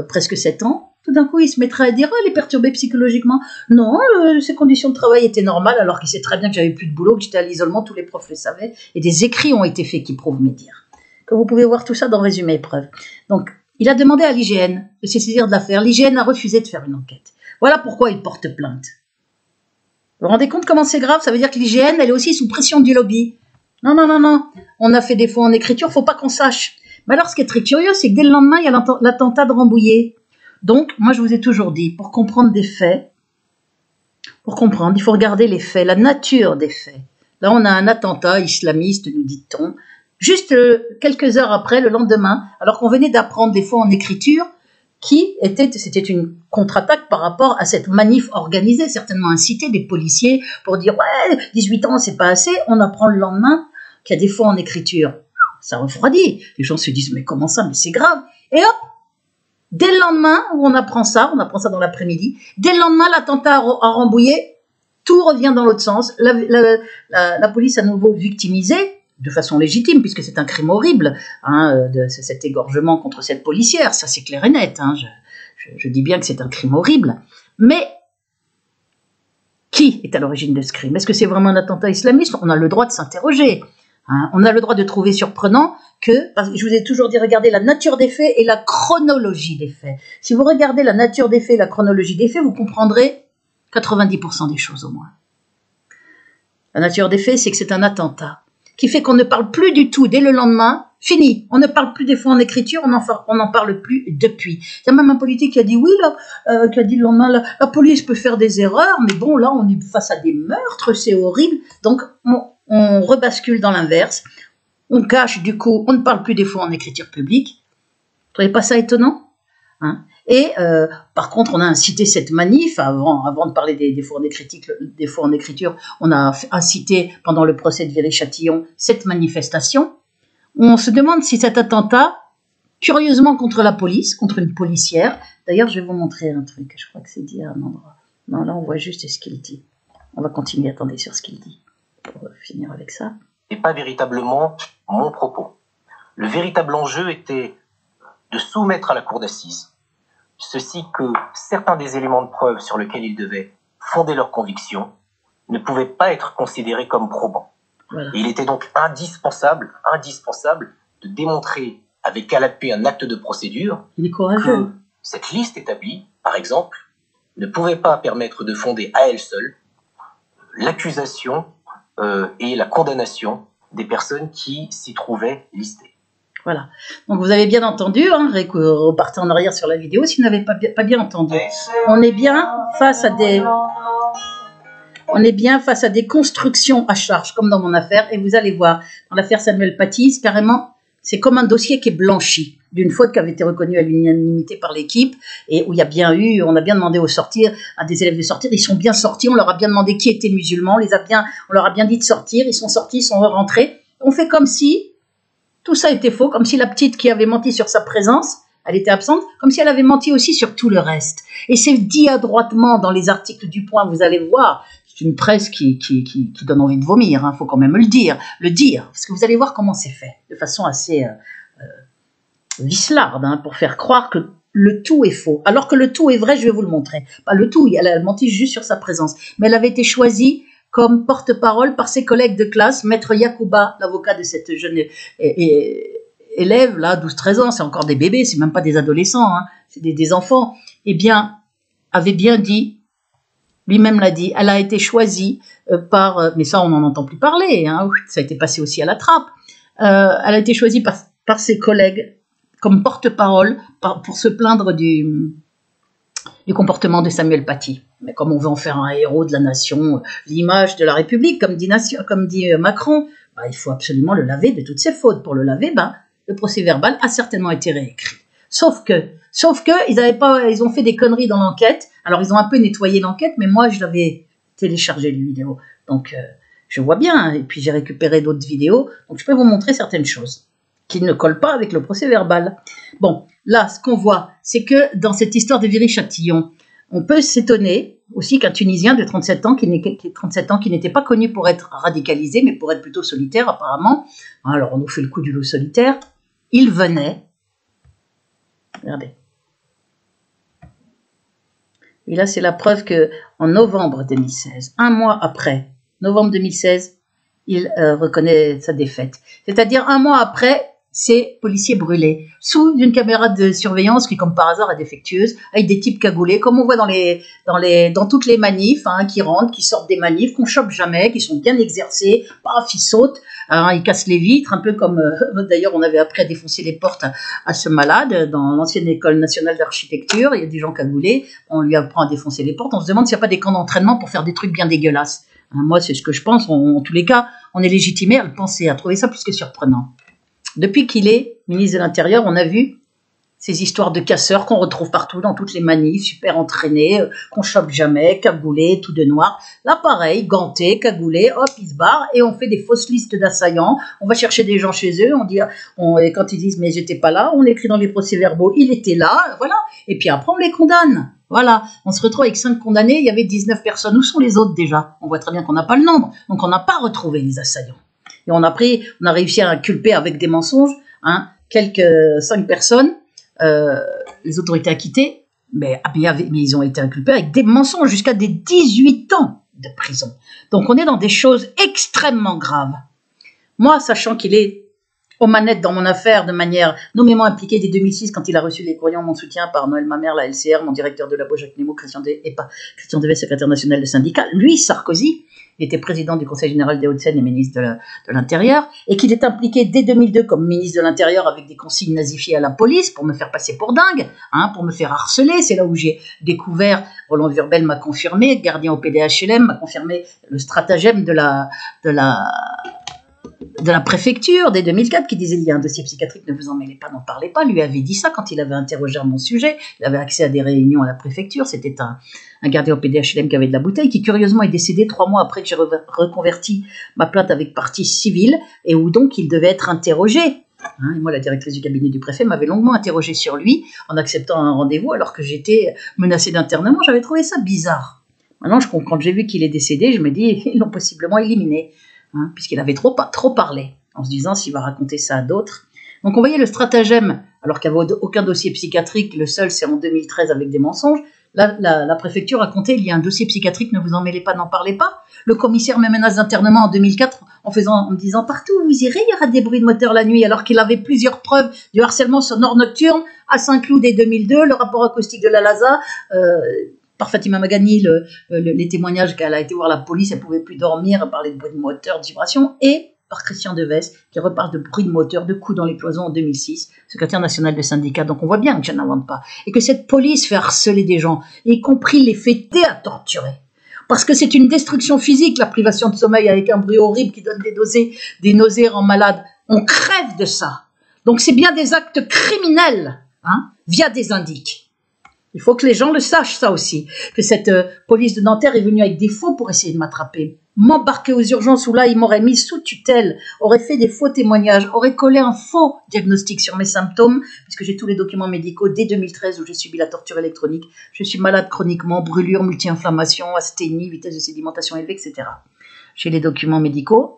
presque 7 ans, tout d'un coup, il se mettra à dire, il est perturbé psychologiquement. Non, ses conditions de travail étaient normales, alors qu'il sait très bien que j'avais plus de boulot, que j'étais à l'isolement, tous les profs le savaient, et des écrits ont été faits qui prouvent mes dires. Que vous pouvez voir tout ça dans Résumé épreuve. Donc, il a demandé à l'IGN de se saisir de l'affaire. L'IGN a refusé de faire une enquête. Voilà pourquoi il porte plainte. Vous vous rendez compte comment c'est grave? Ça veut dire que l'IGN, elle est aussi sous pression du lobby. Non. On a fait des faux en écriture, faut pas qu'on sache. Mais alors, ce qui est très curieux, c'est que dès le lendemain, il y a l'attentat de Rambouillet. Donc, moi, je vous ai toujours dit, pour comprendre des faits, il faut regarder les faits, la nature des faits. Là, on a un attentat islamiste, nous dit-on. Juste quelques heures après, le lendemain, alors qu'on venait d'apprendre des faux en écriture, c'était une contre-attaque par rapport à cette manif organisée, certainement incitée des policiers pour dire ouais, 18 ans c'est pas assez, on apprend le lendemain qu'il y a des fautes en écriture. Ça refroidit. Les gens se disent mais comment ça, mais c'est grave. Et hop, dès le lendemain où on apprend ça dans l'après-midi, dès le lendemain l'attentat a Rambouillet, tout revient dans l'autre sens. La police à nouveau victimisée, de façon légitime, puisque c'est un crime horrible, cet égorgement contre cette policière, ça c'est clair et net, je dis bien que c'est un crime horrible, mais qui est à l'origine de ce crime? Est-ce que c'est vraiment un attentat islamiste? On a le droit de s'interroger, on a le droit de trouver surprenant que, parce que je vous ai toujours dit, regardez la nature des faits et la chronologie des faits. Si vous regardez la nature des faits et la chronologie des faits, vous comprendrez 90% des choses au moins. La nature des faits, c'est que c'est un attentat qui fait qu'on ne parle plus du tout dès le lendemain, fini, on ne parle plus des fois en écriture, on n'en parle plus depuis. Il y a même un politique qui a dit oui, qui a dit le lendemain, la police peut faire des erreurs, mais bon, là, on est face à des meurtres, c'est horrible, donc on rebascule dans l'inverse, on cache du coup, on ne parle plus des fois en écriture publique. Vous trouvez pas ça étonnant? Et par contre, on a incité cette manif, avant de parler des faux en écriture, on a incité pendant le procès de Viry-Châtillon cette manifestation. On se demande si cet attentat, curieusement contre la police, contre une policière, d'ailleurs je vais vous montrer un truc, je crois que c'est dit à un endroit. Non, là on voit juste ce qu'il dit. On va continuer, attendez, sur ce qu'il dit, pour finir avec ça. Et pas véritablement mon propos. Le véritable enjeu était de soumettre à la cour d'assises ceci que certains des éléments de preuve sur lesquels ils devaient fonder leurs convictions ne pouvaient pas être considérés comme probants. Voilà. Et il était donc indispensable de démontrer avec à l'appui un acte de procédure que cette liste établie, par exemple, ne pouvait pas permettre de fonder à elle seule l'accusation et la condamnation des personnes qui s'y trouvaient listées. Voilà. Donc vous avez bien entendu, repartez en arrière sur la vidéo si vous n'avez pas bien entendu. On est bien face à des constructions à charge, comme dans mon affaire, et vous allez voir, dans l'affaire Samuel Paty, carrément, c'est comme un dossier qui est blanchi d'une faute qui avait été reconnue à l'unanimité par l'équipe, et où on a bien demandé à des élèves de sortir, ils sont bien sortis, on leur a bien demandé qui était musulman, on leur a bien dit de sortir, ils sont sortis, ils sont rentrés. On fait comme si tout ça était faux, comme si la petite qui avait menti sur sa présence, elle était absente, comme si elle avait menti aussi sur tout le reste. Et c'est dit adroitement dans les articles du Point, vous allez voir, c'est une presse qui donne envie de vomir, faut quand même le dire, parce que vous allez voir comment c'est fait, de façon assez vicelarde, pour faire croire que le tout est faux, alors que le tout est vrai, je vais vous le montrer. Pas le tout, elle a menti juste sur sa présence, mais elle avait été choisie comme porte-parole par ses collègues de classe, Maître Yacouba, l'avocat de cette jeune élève, là, 12-13 ans, c'est encore des bébés, c'est même pas des adolescents, c'est des enfants, avait bien dit, lui-même l'a dit, elle a été choisie mais ça on n'en entend plus parler, ça a été passé aussi à la trappe, elle a été choisie par ses collègues comme porte-parole pour se plaindre du comportement de Samuel Paty. Mais comme on veut en faire un héros de la nation, l'image de la République, comme dit Macron, il faut absolument le laver de toutes ses fautes. Pour le laver, le procès-verbal a certainement été réécrit. Sauf que ils ont fait des conneries dans l'enquête. Alors ils ont un peu nettoyé l'enquête, mais moi je l'avais téléchargé les vidéos. Donc je vois bien, et puis j'ai récupéré d'autres vidéos, donc je peux vous montrer certaines choses qui ne collent pas avec le procès-verbal. Bon, là, ce qu'on voit, c'est que dans cette histoire de Viry-Châtillon, on peut s'étonner aussi qu'un Tunisien de 37 ans, qui n'était pas connu pour être radicalisé, mais pour être plutôt solitaire apparemment, alors on nous fait le coup du loup solitaire, il venait, regardez, et là c'est la preuve qu'en novembre 2016, un mois après, novembre 2016, il reconnaît sa défaite. C'est-à-dire un mois après, ces policiers brûlés, sous une caméra de surveillance qui, comme par hasard, est défectueuse, avec des types cagoulés, comme on voit dans toutes les manifs, qui rentrent, qui sortent des manifs, qu'on chope jamais, qui sont bien exercés, paf, ils sautent, ils cassent les vitres, un peu comme, d'ailleurs, on avait appris à défoncer les portes à ce malade, dans l'ancienne école nationale d'architecture, il y a des gens cagoulés, on lui apprend à défoncer les portes, on se demande s'il n'y a pas des camps d'entraînement pour faire des trucs bien dégueulasses. Moi, c'est ce que je pense, en tous les cas, on est légitimé à le penser, à trouver ça plus que surprenant. Depuis qu'il est ministre de l'Intérieur, on a vu Ces histoires de casseurs qu'on retrouve partout dans toutes les manifs, super entraînés, qu'on chope jamais, cagoulés, tout de noir. Là, pareil, gantés, cagoulés, hop, ils se barrent et on fait des fausses listes d'assaillants. On va chercher des gens chez eux, et quand ils disent mais j'étais pas là, on écrit dans les procès-verbaux, il était là, voilà. Et puis après on les condamne. Voilà, on se retrouve avec 5 condamnés, il y avait 19 personnes. Où sont les autres déjà? On voit très bien qu'on n'a pas le nombre, donc on n'a pas retrouvé les assaillants. Et on a réussi à inculper avec des mensonges, 5 personnes. Les autorités acquittées, mais ils ont été inculpés avec des mensonges jusqu'à des 18 ans de prison. Donc on est dans des choses extrêmement graves. Moi, sachant qu'il est aux manettes dans mon affaire de manière nommément impliquée dès 2006 quand il a reçu les courriers en mon soutien par Noël Mamère, la LCR, mon directeur de labo Jacques Nemo, Christian Devet, secrétaire national du syndicat, lui, Sarkozy, il était président du Conseil général des Hauts-de-Seine et ministre de l'Intérieur, et qu'il est impliqué dès 2002 comme ministre de l'Intérieur avec des consignes nazifiées à la police pour me faire passer pour dingue, pour me faire harceler. C'est là où j'ai découvert, Roland Vurbel m'a confirmé, gardien au PDHLM, m'a confirmé le stratagème de la préfecture dès 2004 qui disait il y a un dossier psychiatrique, ne vous en mêlez pas, n'en parlez pas. Lui avait dit ça quand il avait interrogé à mon sujet. Il avait accès à des réunions à la préfecture. C'était un gardien au PDHLM qui avait de la bouteille, qui curieusement est décédé 3 mois après que j'ai reconverti ma plainte avec partie civile et où donc il devait être interrogé. Et moi, la directrice du cabinet du préfet m'avait longuement interrogé sur lui en acceptant un rendez-vous alors que j'étais menacée d'internement. J'avais trouvé ça bizarre. Maintenant, quand j'ai vu qu'il est décédé, je me dis ils l'ont possiblement éliminé. Puisqu'il avait trop parlé, en se disant s'il va raconter ça à d'autres. Donc on voyait le stratagème, alors qu'il n'y avait aucun dossier psychiatrique, le seul c'est en 2013 avec des mensonges. Là, la préfecture racontait il y a un dossier psychiatrique, ne vous en mêlez pas, n'en parlez pas. Le commissaire me menace d'internement en 2004 en me disant partout où vous irez, il y aura des bruits de moteur la nuit, alors qu'il avait plusieurs preuves du harcèlement sonore nocturne à Saint-Cloud dès 2002, le rapport acoustique de la LASA, par Fatima Magani, les témoignages qu'elle a été voir la police, elle ne pouvait plus dormir, elle parlait de bruit de moteur, de vibration, et par Christian Deves, qui reparle de bruit de moteur, de coups dans les cloisons en 2006, secrétaire national de syndicat. Donc on voit bien que je n'invente pas. Et que cette police fait harceler des gens, y compris les fait à torturer. Parce que c'est une destruction physique, la privation de sommeil avec un bruit horrible qui donne des nausées en malade. On crève de ça. Donc c'est bien des actes criminels, via des indices. Il faut que les gens le sachent, ça aussi, que cette police de Nanterre est venue avec des faux pour essayer de m'attraper. M'embarquer aux urgences où là, il m'aurait mis sous tutelle, aurait fait des faux témoignages, aurait collé un faux diagnostic sur mes symptômes, puisque j'ai tous les documents médicaux dès 2013 où j'ai subi la torture électronique. Je suis malade chroniquement, brûlure, multi-inflammation, asthénie, vitesse de sédimentation élevée, etc. J'ai les documents médicaux.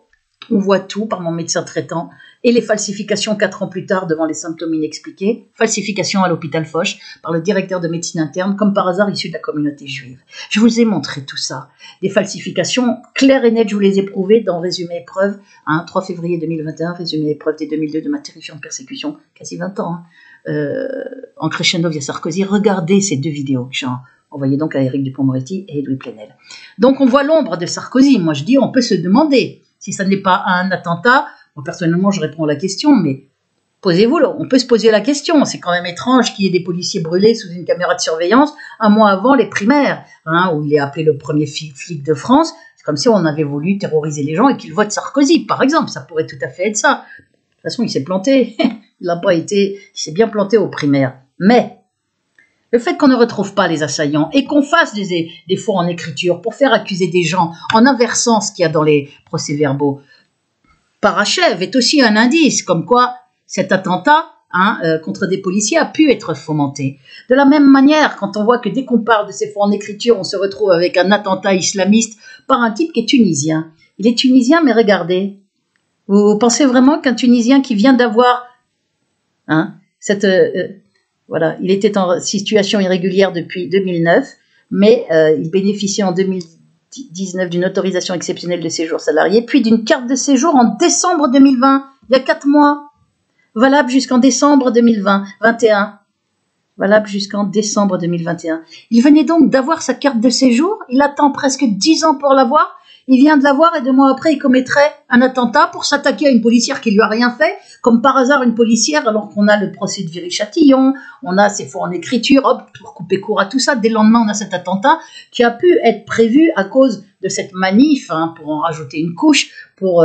On voit tout par mon médecin traitant et les falsifications 4 ans plus tard devant les symptômes inexpliqués, falsifications à l'hôpital Foch par le directeur de médecine interne, comme par hasard issu de la communauté juive. Je vous ai montré tout ça. Des falsifications claires et nettes, je vous les ai prouvées dans Résumé épreuve, 3 février 2021, Résumé épreuve dès 2002 de ma terrifiante persécution, quasi 20 ans, en crescendo via Sarkozy. Regardez ces 2 vidéos que j'ai envoyées donc à Éric Dupond-Moretti et Louis Plenel. Donc on voit l'ombre de Sarkozy. Moi je dis, on peut se demander si ça n'est pas un attentat. Moi, personnellement, je réponds à la question, mais posez-vous, on peut se poser la question. C'est quand même étrange qu'il y ait des policiers brûlés sous une caméra de surveillance un mois avant les primaires, où il est appelé le premier flic de France. C'est comme si on avait voulu terroriser les gens et qu'il vote Sarkozy, par exemple. Ça pourrait tout à fait être ça. De toute façon, il s'est planté. Il s'est bien planté aux primaires. Mais le fait qu'on ne retrouve pas les assaillants et qu'on fasse des faux en écriture pour faire accuser des gens en inversant ce qu'il y a dans les procès-verbaux, parachève est aussi un indice, comme quoi cet attentat contre des policiers a pu être fomenté. De la même manière, quand on voit que dès qu'on parle de ces faux en écriture, on se retrouve avec un attentat islamiste par un type qui est tunisien. Il est tunisien, mais regardez, vous pensez vraiment qu'un Tunisien qui vient d'avoir voilà, il était en situation irrégulière depuis 2009, mais il bénéficiait en 2019 d'une autorisation exceptionnelle de séjour salarié, puis d'une carte de séjour en décembre 2020, il y a 4 mois, valable jusqu'en décembre 2021. Valable jusqu'en décembre 2021. Il venait donc d'avoir sa carte de séjour, il attend presque 10 ans pour l'avoir, il vient de l'avoir et 2 mois après, il commettrait un attentat pour s'attaquer à une policière qui lui a rien fait, comme par hasard une policière, alors qu'on a le procès de Viry-Châtillon, on a ces faux en écriture, hop, pour couper court à tout ça, dès le lendemain, on a cet attentat qui a pu être prévu à cause de cette manif, hein, pour en rajouter une couche,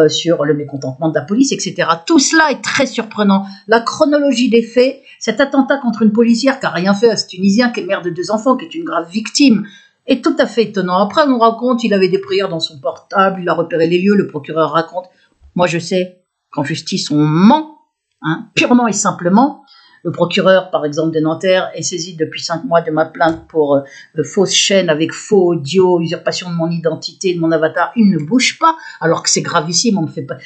sur le mécontentement de la police, etc. Tout cela est très surprenant. La chronologie des faits, cet attentat contre une policière qui n'a rien fait à ce Tunisien, qui est mère de 2 enfants, qui est une grave victime, est tout à fait étonnant. Après, on nous raconte qu'il avait des prières dans son portable, il a repéré les lieux, le procureur raconte. Moi, je sais qu'en justice, on ment, hein, purement et simplement. Le procureur, par exemple, de Nanterre, est saisi depuis 5 mois de ma plainte pour fausse chaîne avec faux audio, usurpation de mon identité, de mon avatar. Il ne bouge pas, alors que c'est gravissime,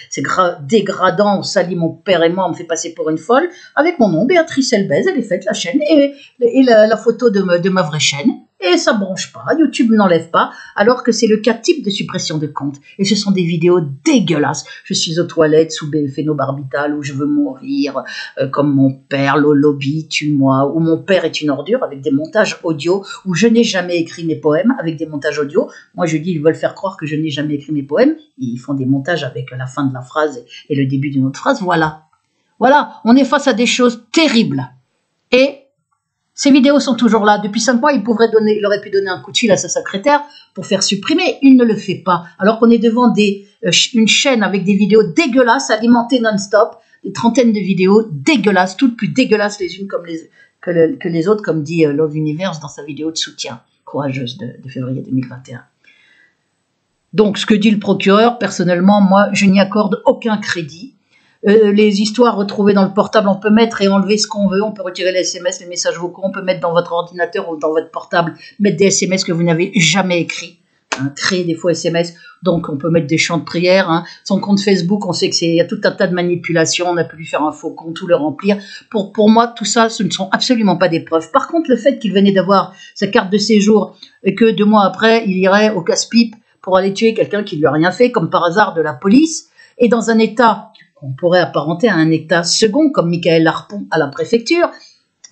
c'est dégradant, on salit mon père et moi, on me fait passer pour une folle. Avec mon nom, Béatrice Elbez, elle est faite, la chaîne, et la photo de ma vraie chaîne. Et ça bronche pas, YouTube n'enlève pas, alors que c'est le cas type de suppression de compte. Et ce sont des vidéos dégueulasses. Je suis aux toilettes sous phénobarbital, où je veux mourir, comme mon père, Lolobi, tue-moi, où mon père est une ordure, avec des montages audio, où je n'ai jamais écrit mes poèmes, avec des montages audio. Moi, je dis, ils veulent faire croire que je n'ai jamais écrit mes poèmes. Ils font des montages avec la fin de la phrase et le début d'une autre phrase. Voilà. Voilà, on est face à des choses terribles. Et ces vidéos sont toujours là. Depuis 5 mois, il aurait pu donner un coup de fil à sa secrétaire pour faire supprimer. Il ne le fait pas. Alors qu'on est devant une chaîne avec des vidéos dégueulasses, alimentées non-stop, des trentaines de vidéos dégueulasses, toutes plus dégueulasses les unes que les autres, comme dit Love Universe dans sa vidéo de soutien courageuse de février 2021. Donc, ce que dit le procureur, personnellement, moi, je n'y accorde aucun crédit. Les histoires retrouvées dans le portable, on peut mettre et enlever ce qu'on veut, on peut retirer les SMS, les messages vocaux, on peut mettre dans votre ordinateur ou dans votre portable, mettre des SMS que vous n'avez jamais écrits, hein, créer des faux SMS, donc on peut mettre des chants de prière, hein. Son compte Facebook, on sait qu'il y a tout un tas de manipulations, on a pu lui faire un faux compte ou le remplir. Pour moi, tout ça, ce ne sont absolument pas des preuves. Par contre, le fait qu'il venait d'avoir sa carte de séjour et que 2 mois après, il irait au casse-pipe pour aller tuer quelqu'un qui ne lui a rien fait, comme par hasard de la police, et dans un état qu'on pourrait apparenter à un état second, comme Michael Harpon à la préfecture,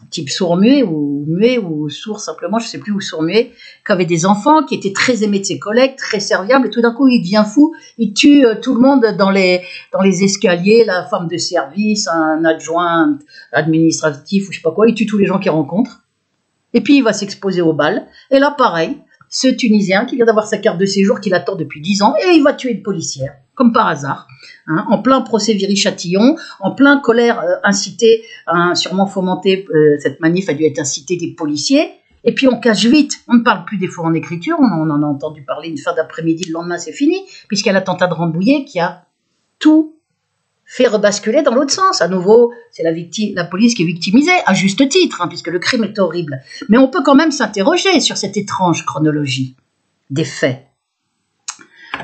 un type sourd-muet ou sourd simplement, je ne sais plus, ou sourd-muet, qui avait des enfants, qui était très aimé de ses collègues, très serviable, et tout d'un coup, il devient fou, il tue tout le monde dans les escaliers, la femme de service, un adjoint administratif, ou je sais pas quoi, il tue tous les gens qu'il rencontre, et puis il va s'exposer aux balles, et là, pareil, ce Tunisien qui vient d'avoir sa carte de séjour, qu'il attend depuis 10 ans, et il va tuer une policière, comme par hasard, hein, en plein procès Viry-Châtillon, en plein colère incitée, hein, sûrement fomentée, cette manif a dû être incitée des policiers, et puis on cache vite, on ne parle plus des faux en écriture, on en a entendu parler une fin d'après-midi, le lendemain c'est fini, puisqu'il y a l'attentat de Rambouillet qui a tout fait rebasculer dans l'autre sens. À nouveau, c'est la police qui est victimisée, à juste titre, hein, puisque le crime est horrible. Mais on peut quand même s'interroger sur cette étrange chronologie des faits.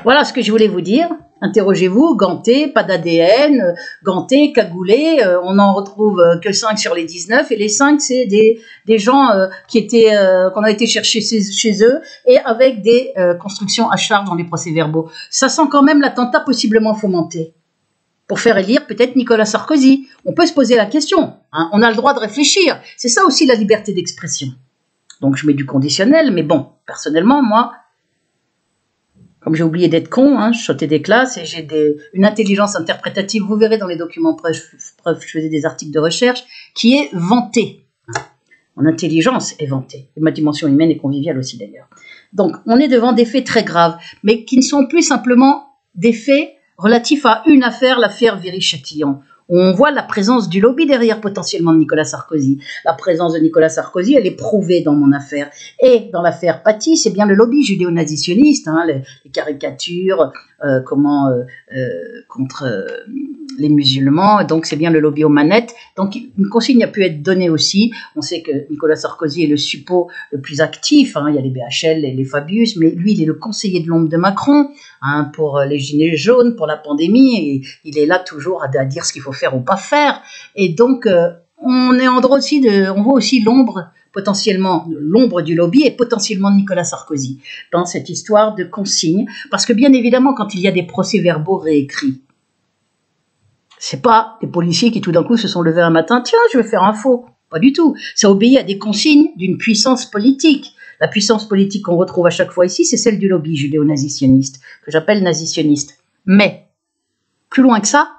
Voilà ce que je voulais vous dire. Interrogez-vous, ganté, pas d'ADN, ganté, cagoulé, on n'en retrouve que 5 sur les 19, et les 5, c'est des gens qu'on a été chercher chez eux, et avec des constructions à charge dans les procès-verbaux. Ça sent quand même l'attentat possiblement fomenté, pour faire élire peut-être Nicolas Sarkozy. On peut se poser la question, hein, on a le droit de réfléchir, c'est ça aussi la liberté d'expression. Donc je mets du conditionnel, mais bon, personnellement, moi, comme j'ai oublié d'être con, hein, je sautais des classes et j'ai une intelligence interprétative, vous verrez dans les documents preuves, je faisais des articles de recherche, qui est vantée. Mon intelligence est vantée, et ma dimension humaine est conviviale aussi d'ailleurs. Donc on est devant des faits très graves, mais qui ne sont plus simplement des faits relatifs à une affaire, l'affaire Viry-Châtillon. On voit la présence du lobby derrière potentiellement de Nicolas Sarkozy. La présence de Nicolas Sarkozy, elle est prouvée dans mon affaire. Et dans l'affaire Paty, c'est bien le lobby judéo-nazitionniste, hein, les caricatures contre les musulmans, donc c'est bien le lobby aux manettes. Donc une consigne a pu être donnée aussi. On sait que Nicolas Sarkozy est le suppôt le plus actif, hein, il y a les BHL et les Fabius, mais lui il est le conseiller de l'ombre de Macron, hein, pour les gilets jaunes, pour la pandémie, et il est là toujours à dire ce qu'il faut faire ou pas faire. Et donc on est en droit aussi on voit aussi potentiellement l'ombre du lobby et potentiellement de Nicolas Sarkozy dans cette histoire de consigne, parce que bien évidemment quand il y a des procès-verbaux réécrits, c'est pas des policiers qui tout d'un coup se sont levés un matin, tiens, je vais faire un faux. Pas du tout. Ça obéit à des consignes d'une puissance politique. La puissance politique qu'on retrouve à chaque fois ici, c'est celle du lobby judéo-nazitionniste, que j'appelle nazitionniste. Mais, plus loin que ça,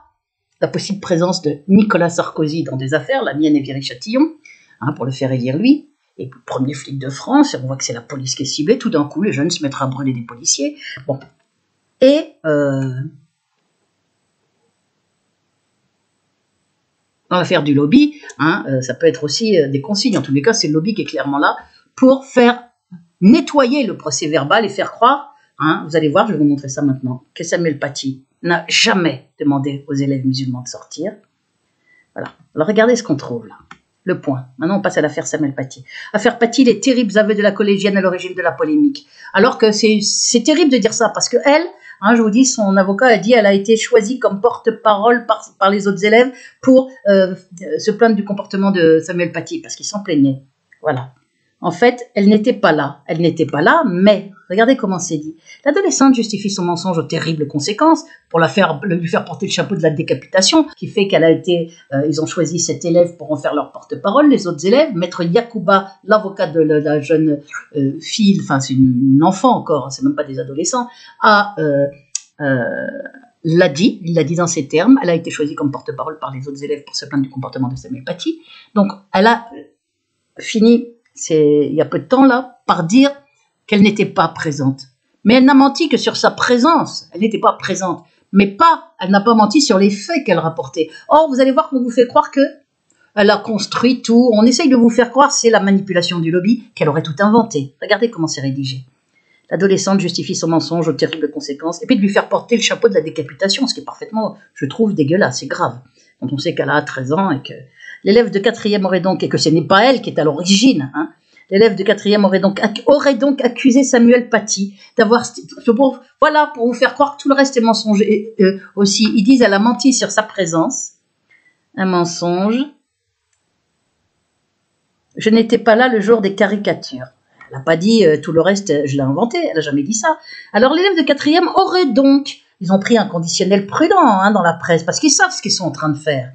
la possible présence de Nicolas Sarkozy dans des affaires, la mienne et Viry-Châtillon, hein, pour le faire élire lui, Et premier flic de France, on voit que c'est la police qui est ciblée, tout d'un coup, les jeunes se mettent à brûler des policiers. Bon. Et dans l'affaire du lobby, ça peut être aussi des consignes. En tous les cas, c'est le lobby qui est clairement là pour faire nettoyer le procès verbal et faire croire, vous allez voir, je vais vous montrer ça maintenant, que Samuel Paty n'a jamais demandé aux élèves musulmans de sortir. Voilà. Alors regardez ce qu'on trouve là. Le point. Maintenant, on passe à l'affaire Samuel Paty. Affaire Paty, les terribles aveux de la collégienne à l'origine de la polémique. Alors que c'est terrible de dire ça, parce que elle, je vous dis, son avocat a dit elle a été choisie comme porte-parole par les autres élèves pour se plaindre du comportement de Samuel Paty, parce qu'il s'en plaignait. Voilà. En fait, elle n'était pas là. Elle n'était pas là, mais regardez comment c'est dit. L'adolescente justifie son mensonge aux terribles conséquences pour lui faire porter le chapeau de la décapitation, qui fait qu'elle a été, ils ont choisi cet élève pour en faire leur porte-parole, les autres élèves. Maître Yacouba, l'avocat de la jeune fille, enfin c'est une enfant encore, c'est même pas des adolescents, l'a dit, il l'a dit dans ces termes, elle a été choisie comme porte-parole par les autres élèves pour se plaindre du comportement de Samuel Paty. Donc, elle a fini, il y a peu de temps là, par dire qu'elle n'était pas présente. Mais elle n'a menti que sur sa présence. Elle n'était pas présente. Mais elle n'a pas menti sur les faits qu'elle rapportait. Or, vous allez voir qu'on vous fait croire qu'elle a construit tout. On essaye de vous faire croire, c'est la manipulation du lobby, qu'elle aurait tout inventé. Regardez comment c'est rédigé. L'adolescente justifie son mensonge aux terribles conséquences, et puis de lui faire porter le chapeau de la décapitation, ce qui est parfaitement, je trouve, dégueulasse, c'est grave. Quand on sait qu'elle a 13 ans et que l'élève de 4e aurait donc, et que ce n'est pas elle qui est à l'origine, l'élève de 4e aurait donc accusé Samuel Paty d'avoir, voilà, pour vous faire croire que tout le reste est mensonge. Et, aussi, ils disent elle a menti sur sa présence, un mensonge. Je n'étais pas là le jour des caricatures. Elle n'a pas dit tout le reste, je l'ai inventé, elle n'a jamais dit ça. Alors l'élève de 4e aurait donc, ils ont pris un conditionnel prudent dans la presse, parce qu'ils savent ce qu'ils sont en train de faire.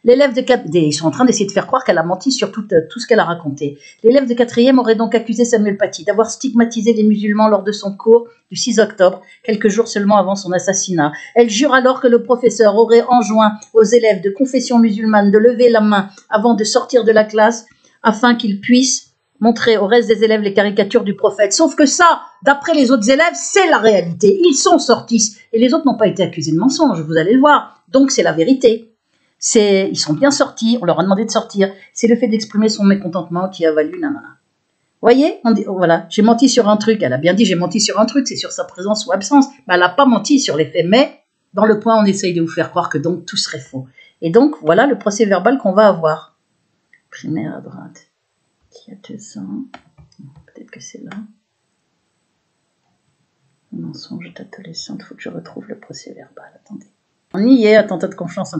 L'élève de 4e, ils sont en train d'essayer de faire croire qu'elle a menti sur tout ce qu'elle a raconté. L'élève de 4e aurait donc accusé Samuel Paty d'avoir stigmatisé les musulmans lors de son cours du 6 octobre, quelques jours seulement avant son assassinat. Elle jure alors que le professeur aurait enjoint aux élèves de confession musulmane de lever la main avant de sortir de la classe afin qu'ils puissent montrer au reste des élèves les caricatures du prophète. Sauf que ça, d'après les autres élèves, c'est la réalité. Ils sont sortis. Et les autres n'ont pas été accusés de mensonge, vous allez le voir. Donc c'est la vérité. Ils sont bien sortis, on leur a demandé de sortir. C'est le fait d'exprimer son mécontentement qui a valu nanana. Voyez, voilà, j'ai menti sur un truc. Elle a bien dit j'ai menti sur un truc, c'est sur sa présence ou absence. Mais elle n'a pas menti sur les faits. Mais dans le point, on essaye de vous faire croire que donc tout serait faux. Et donc, voilà le procès verbal qu'on va avoir. Primaire à droite. Qui a 2 ans. Peut-être que c'est là. Un mensonge d'adolescente. Il faut que je retrouve le procès verbal. Attendez. On y est, attentat de confiance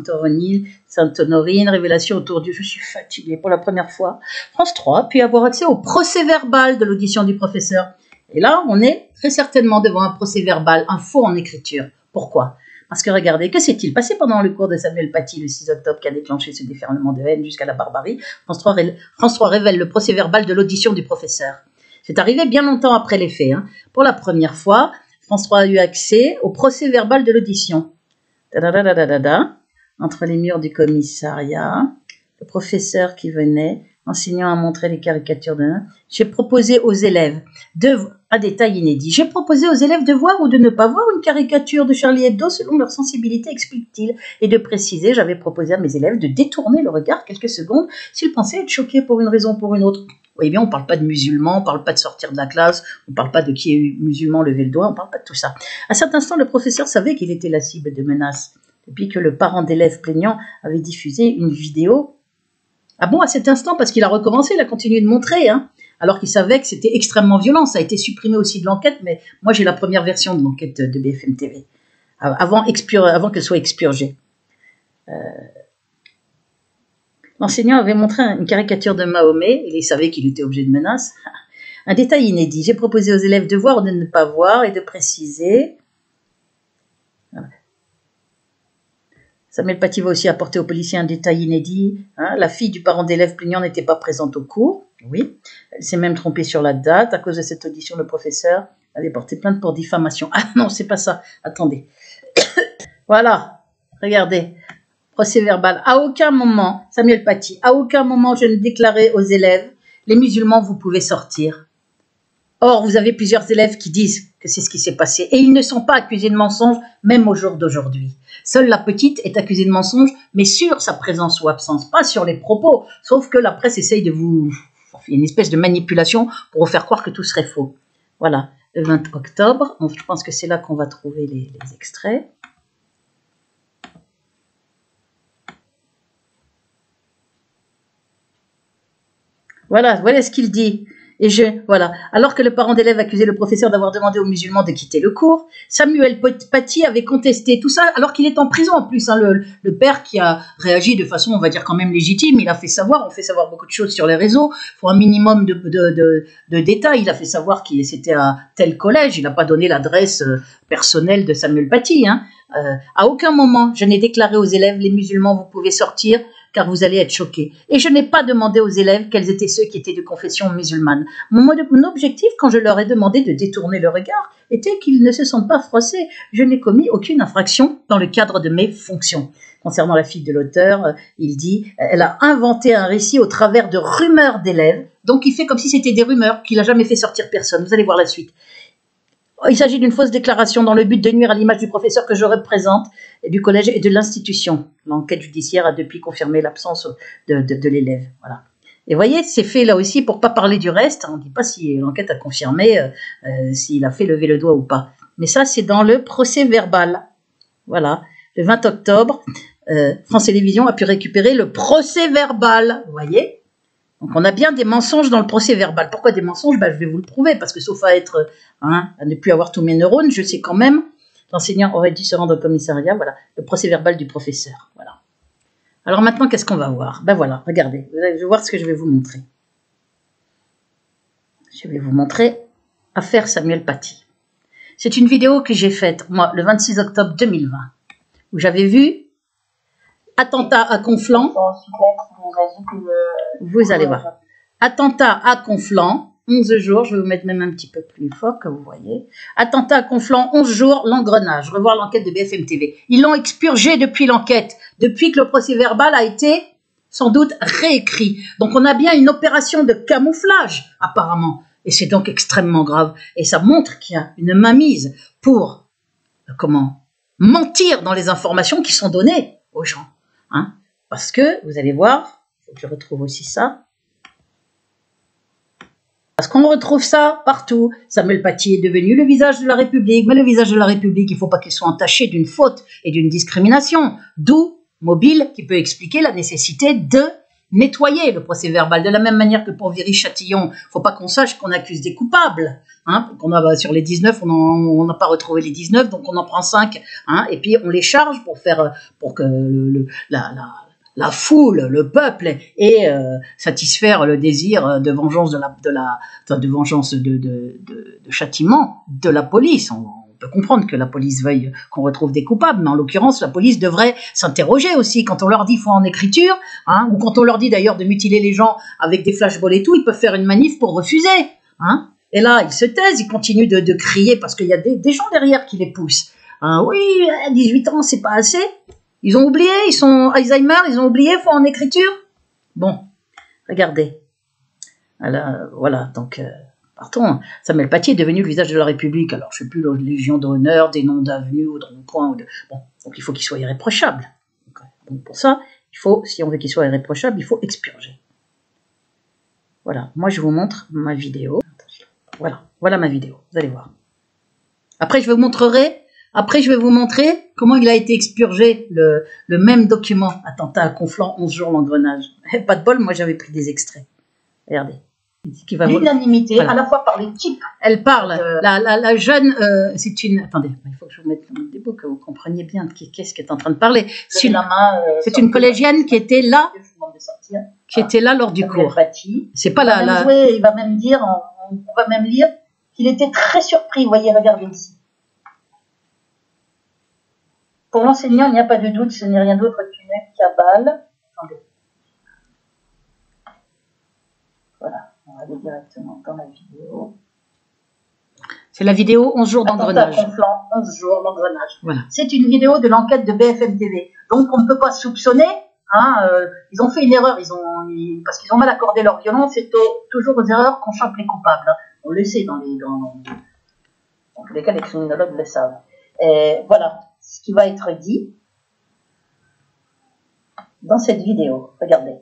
Sainte-Honorine, révélation autour du... Je suis fatiguée pour la première fois. France 3, puis avoir accès au procès verbal de l'audition du professeur. Et là, on est très certainement devant un procès verbal, un faux en écriture. Pourquoi ? Parce que regardez, que s'est-il passé pendant le cours de Samuel Paty le 6 octobre qui a déclenché ce déferlement de haine jusqu'à la barbarie ? France 3 révèle le procès verbal de l'audition du professeur. C'est arrivé bien longtemps après les faits. Pour la première fois, France 3 a eu accès au procès verbal de l'audition. Entre les murs du commissariat, le professeur qui venait, enseignant à montrer les caricatures de... J'ai proposé aux élèves, un détail inédit, j'ai proposé aux élèves de voir ou de ne pas voir une caricature de Charlie Hebdo selon leur sensibilité, explique-t-il, et de préciser, j'avais proposé à mes élèves de détourner le regard quelques secondes s'ils pensaient être choqués pour une raison ou pour une autre. Oui, bien, on ne parle pas de musulmans, on ne parle pas de sortir de la classe, on ne parle pas de qui est musulman, lever le doigt, on ne parle pas de tout ça. À cet instant, le professeur savait qu'il était la cible de menaces, depuis que le parent d'élève plaignant avait diffusé une vidéo. Ah bon, à cet instant, parce qu'il a recommencé, il a continué de montrer, alors qu'il savait que c'était extrêmement violent. Ça a été supprimé aussi de l'enquête, mais moi j'ai la première version de l'enquête de BFM TV, avant qu'elle soit expurgée. L'enseignant avait montré une caricature de Mahomet, et il savait qu'il était objet de menace. Un détail inédit. J'ai proposé aux élèves de voir ou de ne pas voir et de préciser. Voilà. Samuel Paty va aussi apporter aux policiers un détail inédit. La fille du parent d'élève plaignant n'était pas présente au cours. Oui. Elle s'est même trompée sur la date. À cause de cette audition, le professeur avait porté plainte pour diffamation. Ah non, c'est pas ça. Attendez. Voilà. Regardez. Procès verbal. À aucun moment, Samuel Paty, à aucun moment je ne déclarais aux élèves les musulmans, vous pouvez sortir. Or, vous avez plusieurs élèves qui disent que c'est ce qui s'est passé. Et ils ne sont pas accusés de mensonge, même au jour d'aujourd'hui. Seule la petite est accusée de mensonge, mais sur sa présence ou absence, pas sur les propos. Sauf que la presse essaye de vous... Il y a une espèce de manipulation pour vous faire croire que tout serait faux. Voilà, le 20 octobre. Je pense que c'est là qu'on va trouver les extraits. Voilà, voilà ce qu'il dit. Et voilà. Alors que le parent d'élève accusait le professeur d'avoir demandé aux musulmans de quitter le cours, Samuel Paty avait contesté tout ça alors qu'il est en prison en plus. Hein, le père qui a réagi de façon, on va dire quand même légitime, il a fait savoir, on fait savoir beaucoup de choses sur les réseaux, il faut un minimum de détails. Il a fait savoir qu'il c'était à tel collège, il n'a pas donné l'adresse personnelle de Samuel Paty. Hein. À aucun moment, je n'ai déclaré aux élèves, les musulmans, vous pouvez sortir, car vous allez être choqués. Et je n'ai pas demandé aux élèves quels étaient ceux qui étaient de confession musulmane. Mon objectif, quand je leur ai demandé de détourner le regard, était qu'ils ne se sentent pas froissés. Je n'ai commis aucune infraction dans le cadre de mes fonctions. Concernant la fille de l'auteur, il dit, elle a inventé un récit au travers de rumeurs d'élèves. Donc il fait comme si c'était des rumeurs, qu'il n'a jamais fait sortir personne. Vous allez voir la suite. Il s'agit d'une fausse déclaration dans le but de nuire à l'image du professeur que je représente, et du collège et de l'institution. L'enquête judiciaire a depuis confirmé l'absence de l'élève. Voilà. Et voyez, c'est fait là aussi pour ne pas parler du reste. On ne dit pas si l'enquête a confirmé s'il a fait lever le doigt ou pas. Mais ça, c'est dans le procès verbal. Voilà. Le 20 octobre, France Télévisions a pu récupérer le procès verbal. Vous voyez ? Donc, on a bien des mensonges dans le procès verbal. Pourquoi des mensonges ? Je vais vous le prouver, parce que sauf à être, à ne plus avoir tous mes neurones, je sais quand même, l'enseignant aurait dû se rendre au commissariat. Voilà, le procès verbal du professeur. Voilà. Alors maintenant, qu'est-ce qu'on va voir ? Ben voilà, regardez, vous allez voir ce que je vais vous montrer. Je vais vous montrer Affaire Samuel Paty. C'est une vidéo que j'ai faite, moi, le 26 octobre 2020, où j'avais vu attentat à Conflans. Vous allez voir. Attentat à Conflans, 11 jours. Je vais vous mettre même un petit peu plus fort que vous voyez. Attentat à Conflans, 11 jours, l'engrenage. Revoir l'enquête de BFM TV. Ils l'ont expurgé depuis l'enquête, depuis que le procès verbal a été sans doute réécrit. Donc on a bien une opération de camouflage, apparemment. Et c'est donc extrêmement grave. Et ça montre qu'il y a une mainmise pour, mentir dans les informations qui sont données aux gens. Hein, parce que, vous allez voir, il faut que je retrouve aussi ça. Parce qu'on retrouve ça partout. Samuel Paty est devenu le visage de la République, mais le visage de la République, il ne faut pas qu'il soit entaché d'une faute et d'une discrimination. D'où Mobile qui peut expliquer la nécessité de nettoyer le procès verbal. De la même manière que pour Viry-Châtillon, il ne faut pas qu'on sache qu'on accuse des coupables. Hein, sur les 19, on n'a pas retrouvé les 19, donc on en prend 5, hein, et puis on les charge pour que la foule, le peuple ait satisfaire le désir de vengeance de châtiment de la police. On peut comprendre que la police veuille qu'on retrouve des coupables, mais en l'occurrence, la police devrait s'interroger aussi. Quand on leur dit faut en écriture, hein, ou quand on leur dit d'ailleurs de mutiler les gens avec des flashballs et tout, ils peuvent faire une manif pour refuser. Hein. Et là, ils se taisent, ils continuent de crier parce qu'il y a des gens derrière qui les poussent. Hein, oui, à 18 ans, c'est pas assez. Ils ont oublié, ils sont Alzheimer, ils ont oublié, faut en écriture. Bon, regardez. Voilà, donc... Pardon, Samuel Paty est devenu le visage de la République. Alors, je ne sais plus, la Légion d'honneur, des noms d'avenues ou de ronds-points. Bon, donc il faut qu'il soit irréprochable. Donc pour ça, si on veut qu'il soit irréprochable, il faut expurger. Voilà, moi je vous montre ma vidéo. Voilà ma vidéo, vous allez voir. Après, je vais vous montrer comment il a été expurgé, le même document, attentat à Conflans, 11 jours l'engrenage. Pas de bol, moi j'avais pris des extraits. Regardez. L'unanimité, voilà. À la fois par les types. Elle parle, la jeune, c'est une... Attendez, il faut que je vous mette des mots que vous compreniez bien qu'est-ce qu'elle est en train de parler. C'est une collégienne qui était là, lors du cours. C'est pas il va même dire, on va même lire qu'il était très surpris. Vous voyez, regardez ici. Pour l'enseignant, il n'y a pas de doute, ce n'est rien d'autre qu'une cabale. Attendez. Voilà. On va aller directement dans la vidéo. C'est la vidéo 11 jours d'engrenage. 11 jours d'engrenage. Voilà. C'est une vidéo de l'enquête de BFM TV. Donc on ne peut pas soupçonner Hein, ils ont fait une erreur, parce qu'ils ont mal accordé leur violence, c'est toujours aux erreurs qu'on chope les coupables. Hein. On le sait dans tous les cas, les criminologues le savent. Et voilà ce qui va être dit dans cette vidéo. Regardez.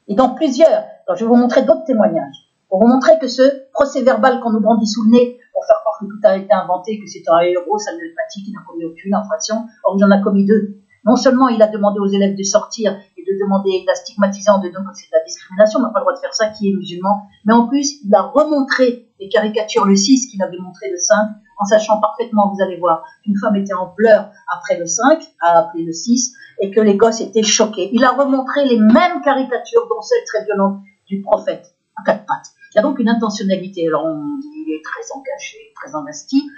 Et dans plusieurs, alors je vais vous montrer d'autres témoignages, pour vous montrer que ce procès verbal qu'on nous brandit sous le nez, pour faire croire que tout a été inventé, que c'est un héros, Samuel Paty, qui n'a commis aucune infraction, or il en a commis 2. Non seulement il a demandé aux élèves de sortir et de demander, de la stigmatiser en disant que c'est de la discrimination, on n'a pas le droit de faire ça, qui est musulman, mais en plus, il a remontré les caricatures le 6 qu'il avait montré le 5, en sachant parfaitement, vous allez voir, qu'une femme était en pleurs après le 5, a appelé le 6, et que les gosses étaient choqués. Il a remontré les mêmes caricatures, dont celle très violente du prophète, à 4 pattes. Il y a donc une intentionnalité. Alors on dit il est très engagé, très investi.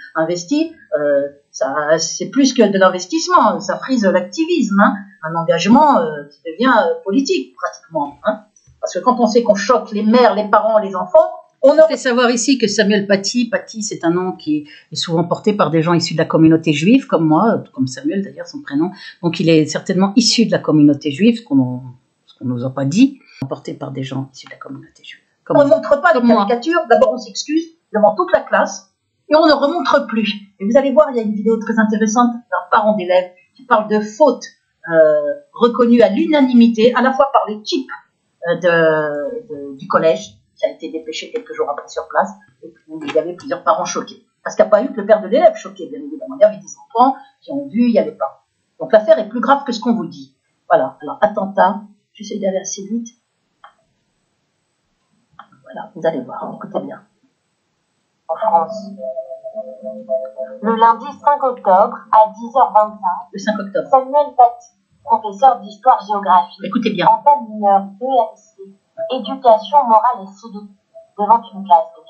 C'est plus que de l'investissement, ça frise l'activisme, hein, un engagement qui devient politique pratiquement. Hein, parce que quand on sait qu'on choque les mères, les parents, les enfants, on a fait savoir ici que Samuel Paty, c'est un nom qui est souvent porté par des gens issus de la communauté juive, comme moi, comme Samuel d'ailleurs, son prénom. Donc il est certainement issu de la communauté juive, ce qu'on nous a pas dit, porté par des gens issus de la communauté juive. On ne montre pas les caricatures, d'abord on s'excuse devant toute la classe, et on ne remontre plus. Et vous allez voir, il y a une vidéo très intéressante d'un parent d'élève qui parle de fautes reconnues à l'unanimité, à la fois par l'équipe du collège, qui a été dépêché quelques jours après sur place, et puis il y avait plusieurs parents choqués. Parce qu'il n'y a pas eu que le père de l'élève choqué, bien évidemment. Il y avait des enfants qui ont vu, il y avait pas. Donc l'affaire est plus grave que ce qu'on vous dit. Voilà, alors attentat, j'essaie d'aller assez vite. Voilà, vous allez voir, écoutez bien. En France. Le lundi 5 octobre, à 10h25, le 5 octobre. Samuel Paty, professeur d'histoire-géographie, écoutez bien, en termineur EMC, éducation morale et civique, devant une classe de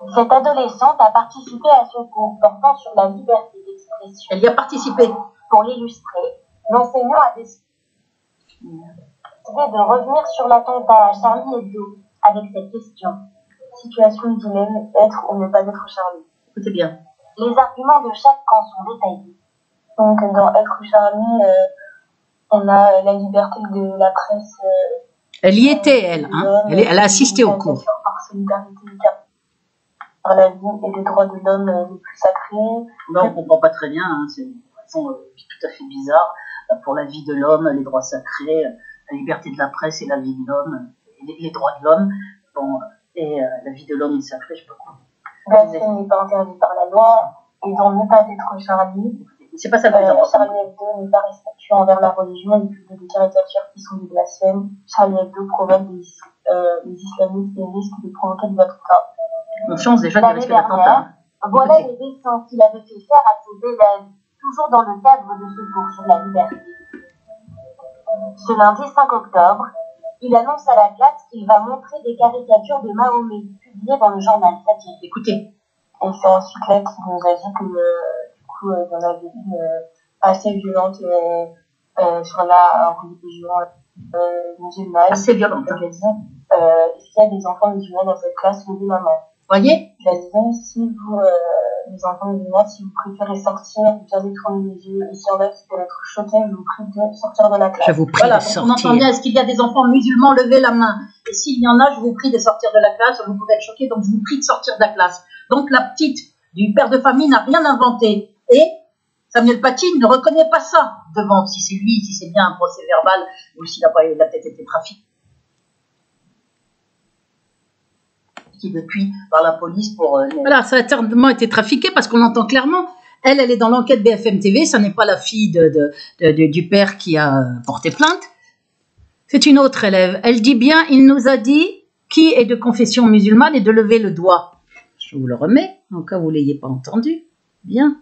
4e. Cette adolescente a participé à ce cours portant sur la liberté d'expression. Elle y a participé. Pour l'illustrer, l'enseignant a décidé de revenir sur l'attentat à Charlie Hebdo avec cette question. Situation de dilemme, être ou ne pas être Charlie. Écoutez bien. Les arguments de chaque camp sont détaillés. Donc dans Être Charlie, on a la liberté de la presse. Elle y était, elle. Hein. Elle a assisté au cours. Par solidarité par la vie et les droits de l'homme les plus sacrés. Non, on ne comprend pas très bien. Hein. C'est une façon tout à fait bizarre. Pour la vie de l'homme, les droits sacrés, la liberté de la presse et la vie de l'homme, les droits de l'homme. Bon, et la vie de l'homme est sacrée, je sais pas quoi. Blasphème n'est pas interdit par la loi. Et dans Ne pas être Charlie, c'est pas ça que Charlie Hebdo n'est pas respectueux envers la religion, il publie des caricatures qui sont des blasphèmes. Charlie Hebdo provoque les islamistes et risque de provoquer des attentats. On change déjà du risque d'attentat. Voilà les dessins qu'il avait fait faire à ses élèves, toujours dans le cadre de ce cours sur la liberté. Ce lundi 5 octobre, il annonce à la classe qu'il va montrer des caricatures de Mahomet publiées dans le journal Satire. Écoutez. Et c'est ensuite là qu'il nous a dit que du coup, il y en avait une assez violente sur la religion musulmane. Assez violente. Il a dit, est-ce qu'il y a des enfants musulmans dans cette classe? Levez la main. Voyez? Il a dit, si vous, les enfants musulmans, si vous préférez sortir, bien détourner les yeux, et s'il y en a qui peuvent être choqués, je vous prie de sortir de la classe. Je vous prie de sortir. On entend bien, est-ce qu'il y a des enfants musulmans? Levez la main. Et s'il y en a, je vous prie de sortir de la classe, vous pouvez être choqués, donc je vous prie de sortir de la classe. Donc la petite du père de famille n'a rien inventé. Et Samuel Paty ne reconnaît pas ça devant, si c'est lui, si c'est bien un procès verbal, ou s'il a peut-être été trafiqué depuis par la police pour... Voilà, ça a certainement été trafiqué parce qu'on entend clairement, elle est dans l'enquête BFM TV, ça n'est pas la fille du père qui a porté plainte, c'est une autre élève. Elle dit bien, il nous a dit qui est de confession musulmane et de lever le doigt. Je vous le remets, en cas où vous ne l'ayez pas entendu. Bien,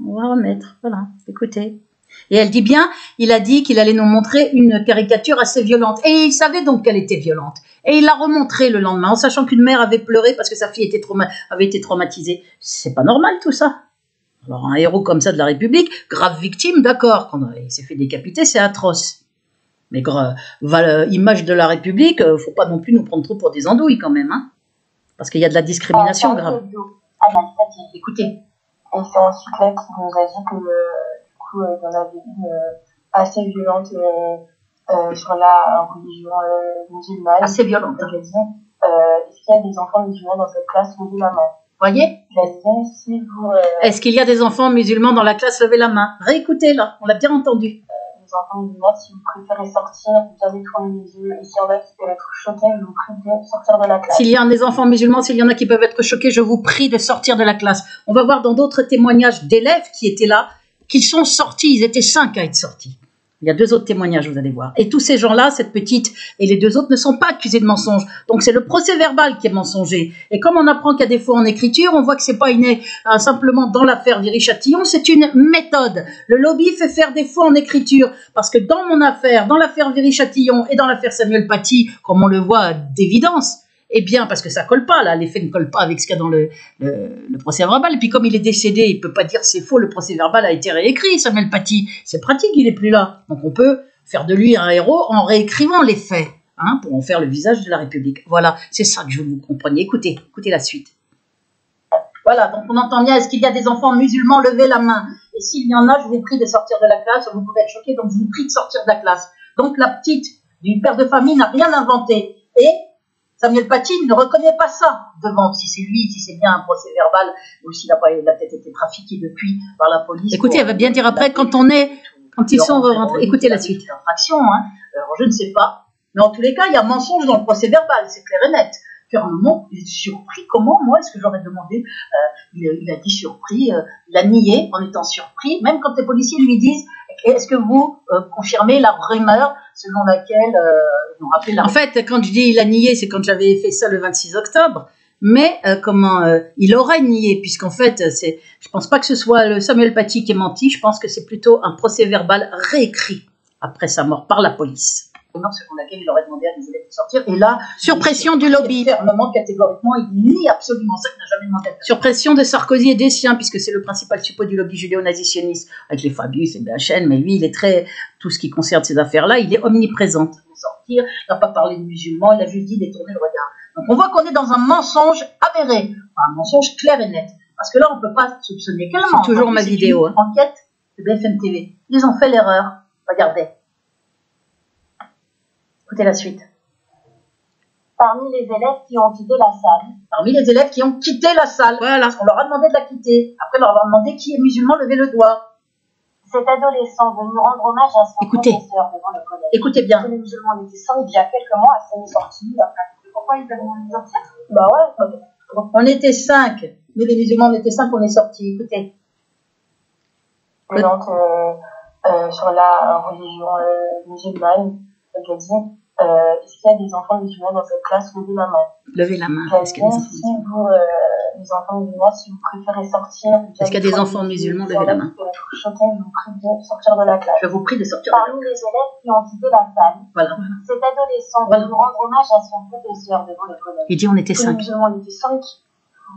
on va remettre, voilà, écoutez. Et elle dit bien, il a dit qu'il allait nous montrer une caricature assez violente. Et il savait donc qu'elle était violente. Et il l'a remontrée le lendemain, en sachant qu'une mère avait pleuré parce que sa fille avait été traumatisée. C'est pas normal tout ça. Alors un héros comme ça de la République, grave victime, d'accord, quand il s'est fait décapiter, c'est atroce. Mais image de la République, faut pas non plus nous prendre trop pour des andouilles quand même, hein. Parce qu'il y a de la discrimination grave. Écoutez. Et c'est ensuite là qu'il nous a dit que il y en avait une assez violente sur la religion musulmane. Assez violente. Je dis, est-ce qu'il y a des enfants musulmans dans cette classe? Levez la main. Voyez? Je dis, si vous... Est-ce qu'il y a des enfants musulmans dans la classe? Levez la main. Réécoutez là, on l'a bien entendu. les enfants musulmans, si vous préférez sortir, bien détourner les yeux, et s'il y en a qui peuvent être choqués, je vous prie de sortir de la classe. S'il y a des enfants musulmans, s'il y en a qui peuvent être choqués, je vous prie de sortir de la classe. On va voir dans d'autres témoignages d'élèves qui étaient là, qu'ils sont sortis, ils étaient 5 à être sortis. Il y a 2 autres témoignages, vous allez voir. Et tous ces gens-là, cette petite et les 2 autres, ne sont pas accusés de mensonge. Donc c'est le procès verbal qui est mensonger. Et comme on apprend qu'il y a des faux en écriture, on voit que c'est pas simplement dans l'affaire Viry-Châtillon, c'est une méthode. Le lobby fait faire des faux en écriture. Parce que dans mon affaire, dans l'affaire Viry-Châtillon et dans l'affaire Samuel Paty, comme on le voit d'évidence, eh bien, parce que ça colle pas, là, les faits ne collent pas avec ce qu'il y a dans le procès verbal. Et puis, comme il est décédé, il peut pas dire c'est faux, le procès verbal a été réécrit, Samuel Paty. C'est pratique, il est plus là. Donc, on peut faire de lui un héros en réécrivant les faits, hein, pour en faire le visage de la République. Voilà, c'est ça que je veux que vous compreniez. Écoutez la suite. Voilà, donc on entend bien, est-ce qu'il y a des enfants musulmans? Levez la main. Et s'il y en a, je vous prie de sortir de la classe, vous pouvez être choqués, donc je vous prie de sortir de la classe. Donc, la petite du père de famille n'a rien inventé. Et Samuel Paty ne reconnaît pas ça devant, si c'est lui, si c'est bien un procès verbal, ou s'il a peut-être été trafiqué depuis par la police. Écoutez, elle va bien dire après, quand ils sont rentrés. Écoutez la suite. Infraction, hein. Alors, je ne sais pas. Mais en tous les cas, il y a mensonge dans le procès verbal, c'est clair et net. Fermement, il est surpris. Comment, moi, est-ce que j'aurais demandé? Il a dit surpris, il a nié en étant surpris, même quand les policiers lui disent, est-ce que vous confirmez la rumeur selon laquelle ils ont rappelé la... En fait, quand je dis il a nié, c'est quand j'avais fait ça le 26 octobre, mais il aurait nié, puisqu'en fait, je pense pas que ce soit le Samuel Paty qui est menti, je pense que c'est plutôt un procès verbal réécrit après sa mort par la police. Selon laquelle il aurait demandé à des élèves de sortir, et là, sur pression du lobby. Fermement, catégoriquement, il nie absolument ça, qu'il n'a jamais demandé. Sur pression de Sarkozy et des siens, puisque c'est le principal suppôt du lobby judéo-nazi-sioniste, avec les Fabius et BHN, mais lui, il est très, tout ce qui concerne ces affaires-là, il est omniprésent. Sortir, il n'a pas parlé de musulmans, il a juste dit détourner le regard. Donc on voit qu'on est dans un mensonge avéré, un mensonge clair et net. Parce que là, on ne peut pas soupçonner clairement. C'est toujours ma vidéo. Hein. Enquête de BFM TV. Ils ont fait l'erreur. Regardez. Écoutez la suite. Parmi les élèves qui ont quitté la salle. Parmi les élèves qui ont quitté la salle. Voilà. On leur a demandé de la quitter. Après, on leur a demandé qui est musulman, levez le doigt. Cet adolescent venu rendre hommage à son professeur devant le collège. Écoutez bien. Les musulmans étaient 100 il y a quelques mois, à ses sorties. Pourquoi ils veulent nous sortir? Bah ouais. On était 5. Nous, les musulmans, on était 5, on est sortis. Écoutez. Et donc, sur la religion musulmane, je dis, est-ce qu'il y a des enfants musulmans dans cette classe? Levez la main. Levez la main. Est-ce qu'il y a des enfants musulmans? Les enfants musulmans, si vous préférez sortir... Est-ce qu'il y a des enfants musulmans? Levez la main. Je vous prie de sortir de la classe. Je vous prie de sortir de la classe. Parmi les élèves qui ont quitté la salle, voilà. Cet adolescent va nous rendre hommage à son professeur devant le collège. Il dit on était 5. Les musulmans, on était 5.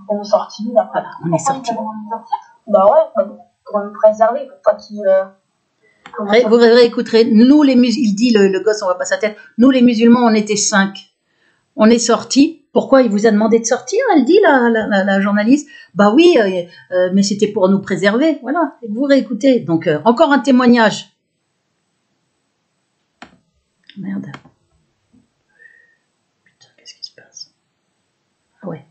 On est sortis. Voilà, on est sortis. Bah ouais, pour nous préserver, pour pas qu'ils... Vous réécouterez, nous les musulmans, il dit le gosse, on voit pas sa tête, nous les musulmans, on était 5. On est sortis. Pourquoi il vous a demandé de sortir? Elle dit, la journaliste. Bah oui, mais c'était pour nous préserver. Voilà, et vous réécoutez. Donc, encore un témoignage. Merde. Putain, qu'est-ce qui se passe? Ah ouais.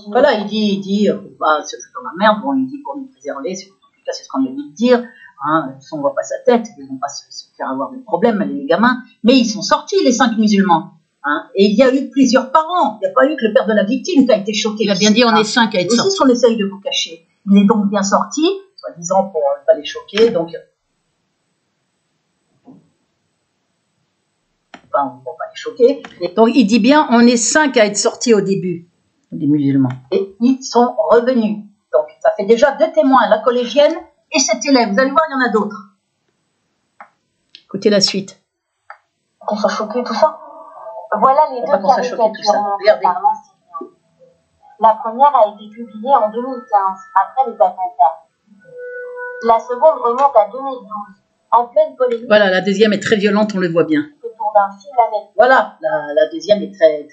Voilà, il dit bah, c'est dans la merde, bon, il dit pour nous préserver, en tout cas, c'est ce qu'on lui a dit de dire. Hein, on ne voit pas sa tête, ils ne vont pas se faire avoir des problèmes, les gamins, mais ils sont sortis, les 5 musulmans. Hein, et il y a eu plusieurs parents, il n'y a pas eu que le père de la victime qui a été choqué. Il a bien dit on est 5 à être sortis. C'est ce qu'on essaye de vous cacher. Il est donc bien sorti, soi-disant pour ne pas les choquer, donc... Enfin, on ne va pas les choquer. Et donc il dit bien on est 5 à être sortis au début, les musulmans. Et ils sont revenus. Donc ça fait déjà 2 témoins, la collégienne et cet élève. Vous allez voir, il y en a d'autres. Écoutez la suite. Qu'on soit choqués, tout ça. Voilà les 2 caricatures montrées par l'enseignant. La première a été publiée en 2015, après les attentats. La seconde remonte à 2012, en pleine polémique. Voilà, la deuxième est très violente, on le voit bien. Autour d'un film avec... Voilà, la deuxième est très...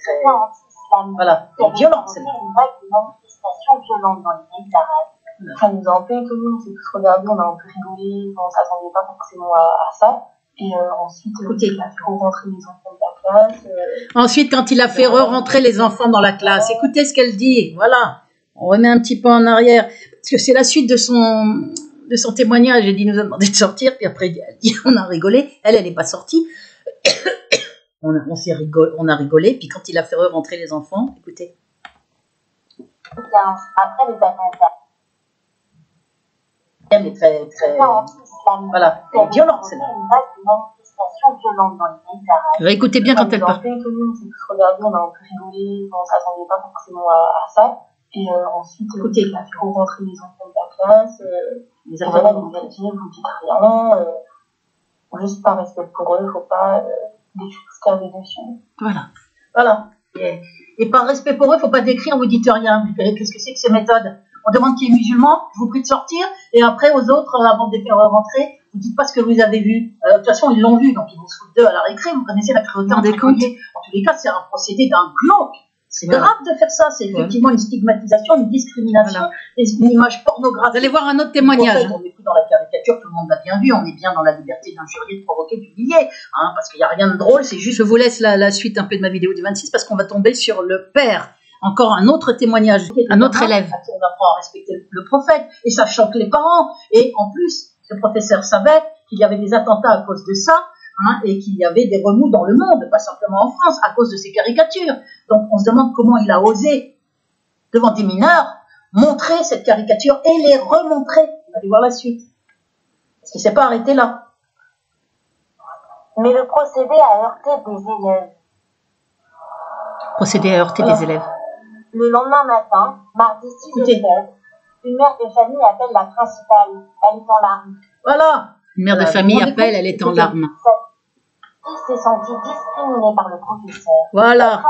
Voilà, c'est violente. Une vague de manifestations violentes dans les pays arabes. Ça nous a un peu étonnés, on s'est tous regardés, on a un peu rigolé, on s'attendait pas forcément à ça. Et ensuite, il a fait rentrer les enfants de la classe. Ensuite, quand il a fait rentrer les enfants dans la classe, écoutez ce qu'elle dit, voilà, on remet un petit peu en arrière, parce que c'est la suite de son témoignage. Elle dit, nous a demandé de sortir, puis après, elle dit, on a rigolé, elle n'est pas sortie. on a rigolé, puis quand il a fait rentrer les enfants, écoutez. Après les attentats. Elle est très, voilà, elle est violente, c'est vrai. Une vague de manifestations violentes dans les médias. Écoutez bien quand elle parle. On s'est tous regardés, on a un peu rigolé, on s'attendait pas forcément à ça. Et ensuite, il a fait rentrer les enfants de la classe. Les enfants, vous dites rien. Juste par respect pour eux, il ne faut pas se caler dessus. Voilà. Et par respect pour eux, il ne faut pas décrire, vous dites rien. Qu'est-ce que c'est que ces méthodes? On demande qui est musulman, je vous prie de sortir, et après aux autres, avant de les faire rentrer, vous dites pas ce que vous avez vu. De toute façon, ils l'ont vu, donc ils vont se foutre d'eux à la récré. Vous connaissez la cruauté en écoliers. En tous les cas, c'est un procédé d'un glauque. C'est grave de faire ça. C'est effectivement une stigmatisation, une discrimination, une image pornographique. Vous allez voir un autre témoignage. On n'est plus dans la caricature, tout le monde l'a bien vu. On est bien dans la liberté d'injurier, de provoquer, d'humilier. Parce qu'il n'y a rien de drôle, c'est juste... Je vous laisse la suite un peu de ma vidéo du 26 parce qu'on va tomber sur le père. Encore un autre témoignage, un autre élève. On apprend à respecter le prophète, et ça choque les parents. Et en plus, le professeur savait qu'il y avait des attentats à cause de ça, et qu'il y avait des remous dans le monde, pas simplement en France, à cause de ces caricatures. Donc on se demande comment il a osé, devant des mineurs, montrer cette caricature et les remontrer. On va voir la suite. Parce qu'il ne s'est pas arrêté là. Mais le procédé a heurté des élèves. Procédé à heurter des élèves. Le lendemain matin, mardi 6 octobre, une mère de famille appelle la principale. Elle est en larmes. Voilà. Une mère de famille appelle, elle est en larmes. Sa fille s'est sentie discriminée par le professeur. Voilà.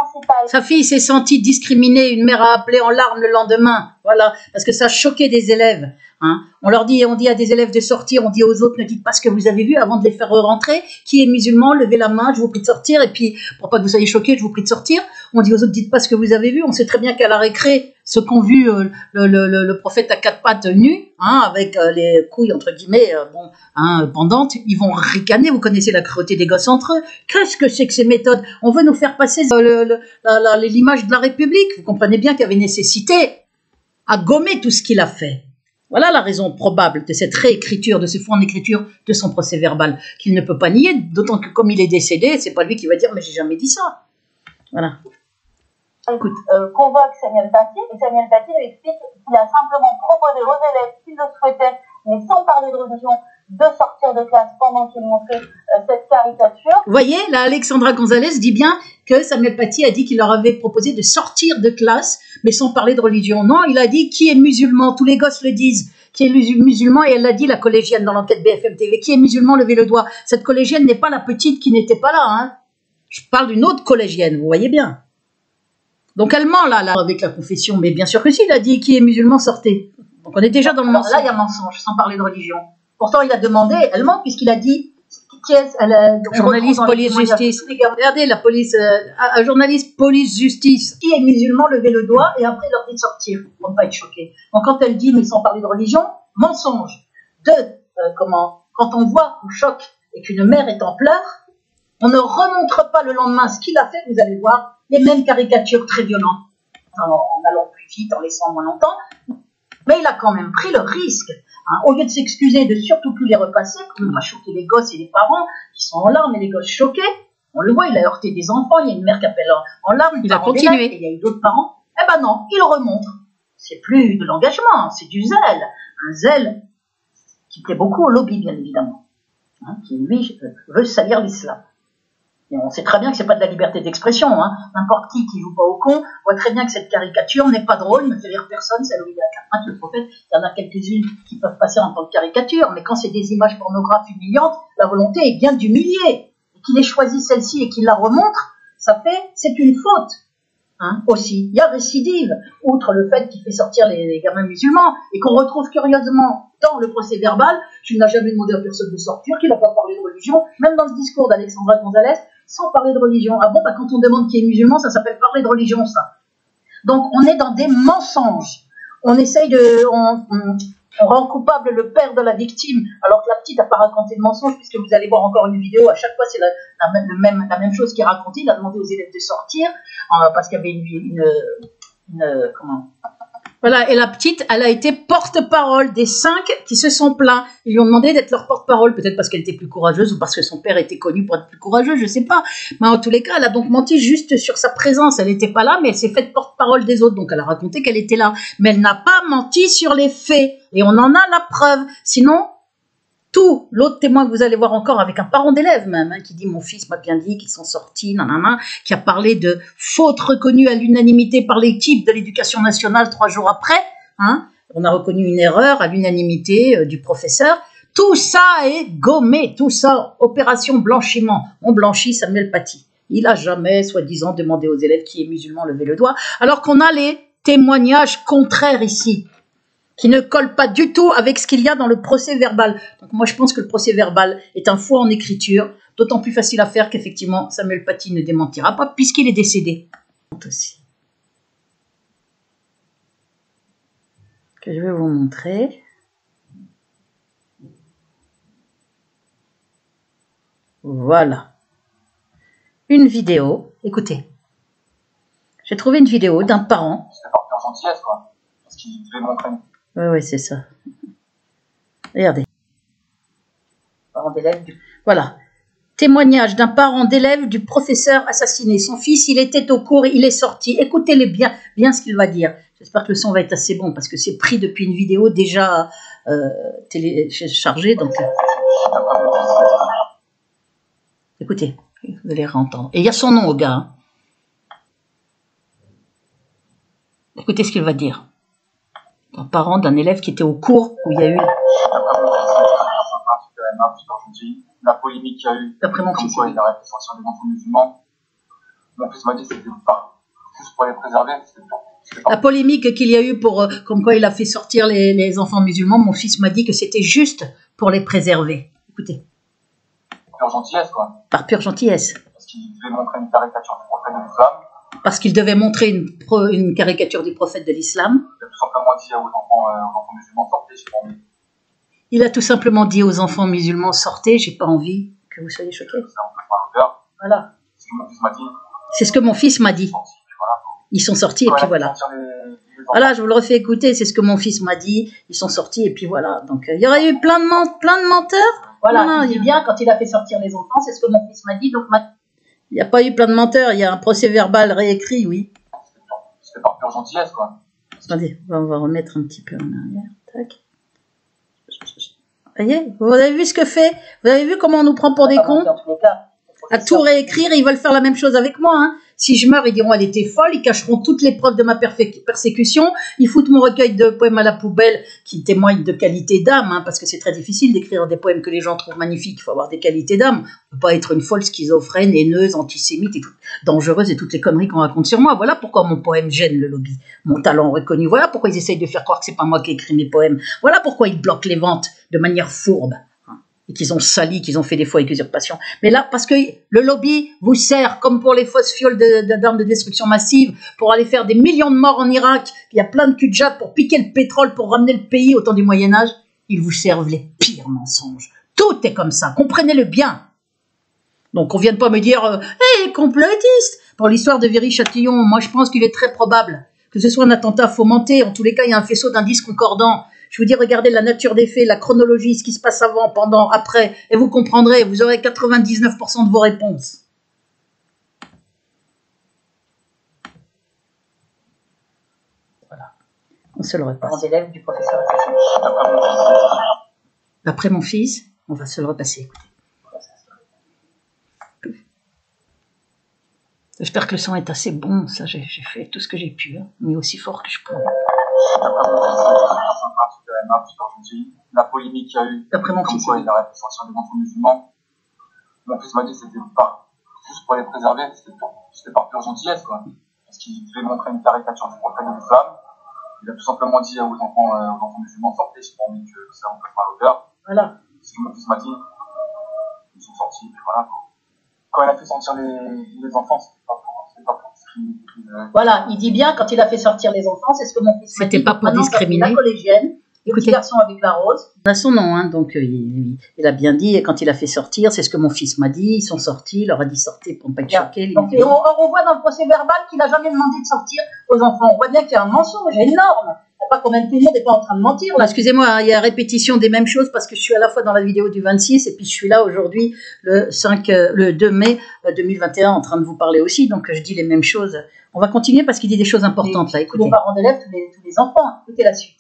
Sa fille s'est sentie discriminée. Une mère a appelé en larmes le lendemain. Voilà. Parce que ça choquait des élèves. On dit à des élèves de sortir, on dit aux autres, ne dites pas ce que vous avez vu avant de les faire rentrer. Qui est musulman, levez la main, je vous prie de sortir. Et puis, pour pas que vous soyez choqués, je vous prie de sortir. On dit aux autres, dites pas ce que vous avez vu. On sait très bien qu'à la récré, ceux qu'ont vu le prophète à quatre pattes nu, avec les couilles, entre guillemets, pendantes, ils vont ricaner. Vous connaissez la cruauté des gosses entre eux. Qu'est-ce que c'est que ces méthodes? On veut nous faire passer l'image de la République. Vous comprenez bien qu'il y avait nécessité à gommer tout ce qu'il a fait. Voilà la raison probable de cette réécriture, de ce faux en écriture de son procès verbal, qu'il ne peut pas nier, d'autant que comme il est décédé, c'est pas lui qui va dire « mais j'ai jamais dit ça ». Voilà. Écoute, convoque Samuel Paty, et Samuel Paty lui explique qu'il a simplement proposé aux élèves s'ils le souhaitaient, mais sans parler de religion, de sortir de classe pendant qu'il montrait cette caricature. Vous voyez, là, Alexandra Gonzalez dit bien que Samuel Paty a dit qu'il leur avait proposé de sortir de classe, mais sans parler de religion. Non, il a dit qui est musulman, tous les gosses le disent, qui est musulman, et elle l'a dit, la collégienne, dans l'enquête BFM TV, qui est musulman, levez le doigt. Cette collégienne n'est pas la petite qui n'était pas là, Je parle d'une autre collégienne, vous voyez bien. Donc elle ment là, avec la confession, mais bien sûr que si, il a dit qui est musulman, sortez. Donc on est déjà dans le mensonge. Là, il y a mensonge, sans parler de religion. Pourtant, il a demandé, elle ment, puisqu'il a dit qui est journaliste police-justice. Regardez la police, un journaliste police-justice. Qui est musulman, levez le doigt, et après, il leur dit de sortir, pour ne pas être choqué. Donc quand elle dit, mais sans parler de religion, mensonge. Quand on voit un choc et qu'une mère est en pleurs, on ne remontre pas le lendemain ce qu'il a fait, vous allez voir, les mêmes caricatures très violentes, en allant plus vite, en laissant moins longtemps, mais il a quand même pris le risque, au lieu de s'excuser, de surtout plus les repasser, pour ne pas choquer les gosses et les parents, qui sont en larmes, et les gosses choqués, on le voit, il a heurté des enfants, il y a une mère qui appelle en larmes, il a continué, et il y a eu d'autres parents, eh ben non, il remontre, c'est plus de l'engagement, c'est du zèle, un zèle qui plaît beaucoup au lobby, bien évidemment, qui lui veut salir l'islam. Et on sait très bien que c'est pas de la liberté d'expression, N'importe qui joue pas au con voit très bien que cette caricature n'est pas drôle, ne fait rire personne, celle où il y a Carpathe, le prophète, il y en a quelques-unes qui peuvent passer en tant que caricature, mais quand c'est des images pornographiques humiliantes, la volonté est bien d'humilier. Et qu'il ait choisi celle-ci et qu'il la remontre, c'est une faute. Aussi, il y a récidive, outre le fait qu'il fait sortir les gamins musulmans, et qu'on retrouve curieusement dans le procès verbal, qu'il n'a jamais demandé à personne de sortir, qu'il n'a pas parlé de religion, même dans le discours d'Alexandra Gonzalez, sans parler de religion. Ah bon, quand on demande qui est musulman, ça s'appelle parler de religion, ça. Donc on est dans des mensonges. on essaye de, on rend coupable le père de la victime, alors que la petite n'a pas raconté de mensonge, puisque vous allez voir encore une vidéo, à chaque fois c'est la même chose qui est racontée. Il a demandé aux élèves de sortir, parce qu'il y avait comment. Voilà, et la petite, elle a été porte-parole des 5 qui se sont plaints. Ils lui ont demandé d'être leur porte-parole, peut-être parce qu'elle était plus courageuse ou parce que son père était connu pour être plus courageux, je sais pas. Mais en tous les cas, elle a donc menti juste sur sa présence. Elle n'était pas là, mais elle s'est faite porte-parole des autres. Donc elle a raconté qu'elle était là. Mais elle n'a pas menti sur les faits. Et on en a la preuve. Sinon, tout l'autre témoin que vous allez voir encore avec un parent d'élève même, qui dit mon fils m'a bien dit qu'ils sont sortis, nanana, qui a parlé de faute reconnue à l'unanimité par l'équipe de l'éducation nationale 3 jours après, on a reconnu une erreur à l'unanimité du professeur. Tout ça est gommé, tout ça, opération blanchiment. On blanchit Samuel Paty. Il a jamais, soi-disant, demandé aux élèves qui est musulman lever le doigt, alors qu'on a les témoignages contraires ici, qui ne colle pas du tout avec ce qu'il y a dans le procès verbal. Donc moi, je pense que le procès verbal est un faux en écriture, d'autant plus facile à faire qu'effectivement, Samuel Paty ne démentira pas, puisqu'il est décédé. Aussi. Que je vais vous montrer. Voilà. Une vidéo. Écoutez. J'ai trouvé une vidéo d'un parent. C'est par pure gentillesse, quoi. Parce qu'il devait montrer une... Oui, c'est ça. Regardez. Parent d'élève. Voilà. Témoignage d'un parent d'élève du professeur assassiné. Son fils, il était au cours, il est sorti. Écoutez-les bien ce qu'il va dire. J'espère que le son va être assez bon parce que c'est pris depuis une vidéo déjà téléchargée. Donc, écoutez, vous allez réentendre. Et il y a son nom au gars. Écoutez ce qu'il va dire. Un parent d'un élève qui était au cours où il y a eu la polémique qu'il y a eu, d'après mon comme fils, quoi il aurait fait sortir des enfants musulmans. Mon fils m'a dit que c'était pas juste pour les préserver. La polémique qu'il y a eu pour comme quoi il a fait sortir les enfants musulmans, mon fils m'a dit que c'était juste pour les préserver. Écoutez. Pure gentillesse, quoi. Par pure gentillesse. Parce qu'il devait montrer une caricature du prophète de l'islam. Parce qu'il devait montrer une caricature du prophète de l'islam. Il a tout simplement dit aux enfants musulmans, sortez, j'ai pas envie. Il a tout simplement dit aux enfants musulmans, sortez, j'ai pas envie que vous soyez choqués. Voilà. C'est ce que mon fils m'a dit. Ils sont sortis et puis voilà. Voilà, je vous le refais écouter, c'est ce que mon fils m'a dit. Ils sont sortis et puis voilà. Donc il y aurait eu plein de menteurs. Voilà, il dit bien quand il a fait sortir les enfants, c'est ce que mon fils m'a dit. Donc il n'y a pas eu plein de menteurs, il y a un procès verbal réécrit, oui. C'était par pure gentillesse, quoi. Attendez, on va remettre un petit peu en arrière. Tac. Vous voyez, vous avez vu ce que fait? Vous avez vu comment on nous prend pour des cons? À tout réécrire, ils veulent faire la même chose avec moi. Si je meurs, ils diront elle était folle, ils cacheront toutes les preuves de ma persécution, ils foutent mon recueil de poèmes à la poubelle qui témoignent de qualité d'âme, parce que c'est très difficile d'écrire des poèmes que les gens trouvent magnifiques, il faut avoir des qualités d'âme. On ne peut pas être une folle schizophrène, haineuse, antisémite, et dangereuse et toutes les conneries qu'on raconte sur moi. Voilà pourquoi mon poème gêne le lobby, mon talent reconnu. Voilà pourquoi ils essayent de faire croire que c'est pas moi qui ai écrit mes poèmes. Voilà pourquoi ils bloquent les ventes de manière fourbe. Et qu'ils ont sali, qu'ils ont fait des faux avec usurpation. Mais là, parce que le lobby vous sert, comme pour les fausses fioles d'armes de destruction massive, pour aller faire des millions de morts en Irak, il y a plein de cul de jatte pour piquer le pétrole, pour ramener le pays au temps du Moyen-Âge, ils vous servent les pires mensonges. Tout est comme ça, comprenez-le bien. Donc on ne vienne pas me dire « Hé, complotiste !» Pour l'histoire de Viry-Châtillon, moi je pense qu'il est très probable que ce soit un attentat fomenté. En tous les cas, il y a un faisceau d'indices concordants. Je vous dis, regardez la nature des faits, la chronologie, ce qui se passe avant, pendant, après, et vous comprendrez, vous aurez 99% de vos réponses. Voilà. On se le repasse. Élève du professeur. Après mon fils, on va se le repasser, écoutez. J'espère que le son est assez bon, ça j'ai fait tout ce que j'ai pu, mais aussi fort que je peux. La polémique qu'il y a eu, d'après mon comme fils, quoi il aurait fait sortir des enfants musulmans. Mon fils m'a dit que c'était pas juste pour les préserver, c'était par pure gentillesse, quoi. Parce qu'il devait montrer une caricature du prophète de l'islam. Il a tout simplement dit aux enfants musulmans, sortez, j'ai pas envie que ça vous fasse mal au cœur. Voilà. C'est ce que mon fils m'a dit. Ils sont sortis, et puis voilà, quoi. Quand il a fait sortir les enfants, c'était pas pour Voilà, il dit bien quand il a fait sortir les enfants, c'est ce que mon fils m'a dit. C'était pas pour discriminer. La collégienne, le petit Écoutez. garçon avec la rose. On a son nom, hein, donc il a bien dit, et quand il a fait sortir, c'est ce que mon fils m'a dit, ils sont sortis, il leur a dit sortez pour ne pas être choqués. Donc, et on voit dans le procès verbal qu'il n'a jamais demandé de sortir aux enfants. On voit bien qu'il y a un mensonge énorme. Pas quand même tout le monde n'est pas en train de mentir. Excusez-moi, hein, il y a répétition des mêmes choses parce que je suis à la fois dans la vidéo du 26 et puis je suis là aujourd'hui le 2 mai 2021 en train de vous parler aussi, donc je dis les mêmes choses. On va continuer parce qu'il dit des choses importantes là, écoutez. Tous les parents d'élèves, tous les enfants, écoutez la suite.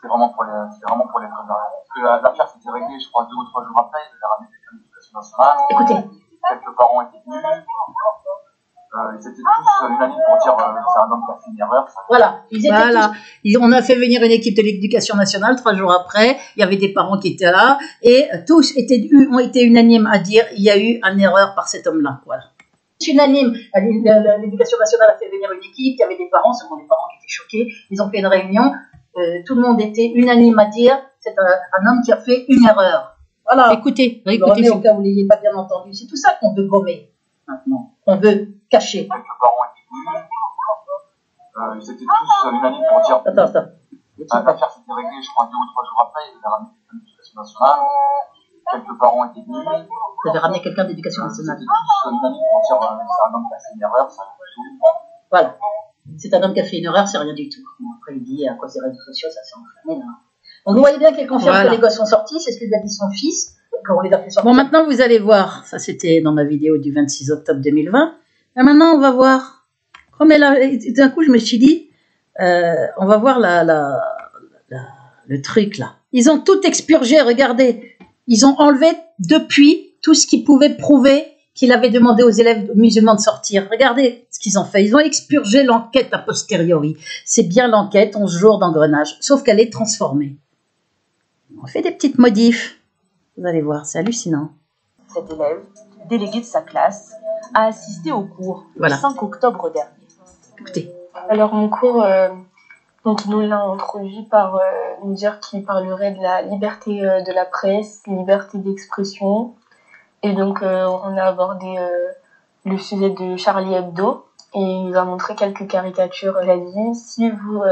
C'est vraiment pour les préserver. Parce que l'affaire s'était réglée, je crois, 2 ou 3 jours après, il avait ramené quelqu'un de l'éducation nationale. Écoutez. Quelques parents étaient venus. Ils étaient tous unanimes pour dire c'est un homme qui a fait une erreur. Voilà. On a fait venir une équipe de l'éducation nationale 3 jours après. Il y avait des parents qui étaient là et tous ont été unanimes à dire il y a eu une erreur par cet homme-là. Voilà. Unanime. L'éducation nationale a fait venir une équipe. Il y avait des parents, seulement des parents qui étaient choqués. Ils ont fait une réunion. Tout le monde était unanime à dire c'est un homme qui a fait une erreur. Voilà. Écoutez, au cas où vous ne l'ayez pas bien entendu. C'est tout ça qu'on veut gommer maintenant. On veut cacher. Quelques parents étaient venus. Ils étaient tous unanimes pour dire. Attends. L'affaire s'était réglée, je crois, 2 ou 3 jours après. Il avait ramené quelqu'un de l'éducation nationale. Quelques parents étaient venus. Vous avez ramené quelqu'un de l'éducation nationale. Ils étaient tous unanimes pour dire c'est un homme qui a fait une erreur. Voilà. C'est un homme qui a fait une erreur, c'est rien du tout. Après, il dit à cause des réseaux sociaux, ça s'est enflammé. Donc, vous voyez bien qu'il confirme que les gosses sont sortis, c'est ce qu'il a dit son fils, quand on les a fait sortir. Bon, maintenant, vous allez voir, ça c'était dans ma vidéo du 26 octobre 2020. Et maintenant, on va voir, d'un coup, je me suis dit, on va voir le truc là. Ils ont tout expurgé, regardez. Ils ont enlevé depuis tout ce qui pouvait prouver qu'il avait demandé aux élèves musulmans de sortir. Regardez ce qu'ils ont fait. Ils ont expurgé l'enquête a posteriori. C'est bien l'enquête, 11 jours d'engrenage, sauf qu'elle est transformée. On fait des petites modifs. Vous allez voir, c'est hallucinant. Cet élève, délégué de sa classe, a assisté au cours le 5 octobre dernier. Écoutez. Alors mon cours, donc nous l'a introduit par nous dire qu'il parlerait de la liberté de la presse, liberté d'expression. Et donc, on a abordé le sujet de Charlie Hebdo et il nous a montré quelques caricatures. Il a dit, si vous...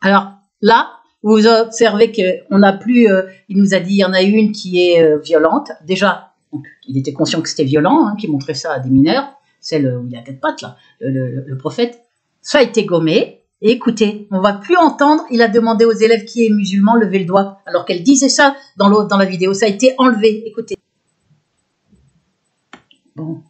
Alors, là, vous observez qu'on n'a plus... il nous a dit, il y en a une qui est violente. Déjà, donc, il était conscient que c'était violent, hein, qu'il montrait ça à des mineurs. Celle où il a 4 pattes, là, le prophète. Ça a été gommé. Et écoutez, on ne va plus entendre, il a demandé aux élèves qui est musulman, levez le doigt. Alors qu'elle disait ça dans la vidéo. Ça a été enlevé. Écoutez. Bon.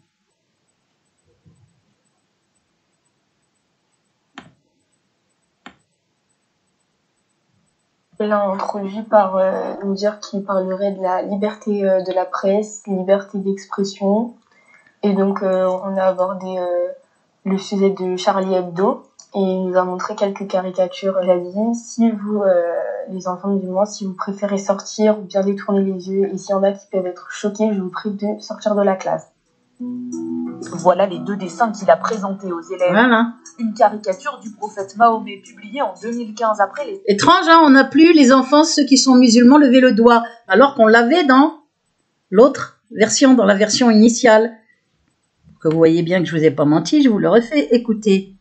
Il l'a introduit par nous dire qu'il parlerait de la liberté de la presse, liberté d'expression. Et donc, on a abordé le sujet de Charlie Hebdo et il nous a montré quelques caricatures. Il a dit, si vous, les enfants musulmans, si vous préférez sortir ou bien détourner les yeux, et s'il y en a qui peuvent être choqués, je vous prie de sortir de la classe. Voilà les 2 dessins qu'il a présentés aux élèves. Voilà. Une caricature du prophète Mahomet publiée en 2015 après les... Étrange, hein, on n'a plus les enfants, ceux qui sont musulmans, lever le doigt, alors qu'on l'avait dans l'autre version, dans la version initiale. Que vous voyez bien que je vous ai pas menti, je vous le refais écouter.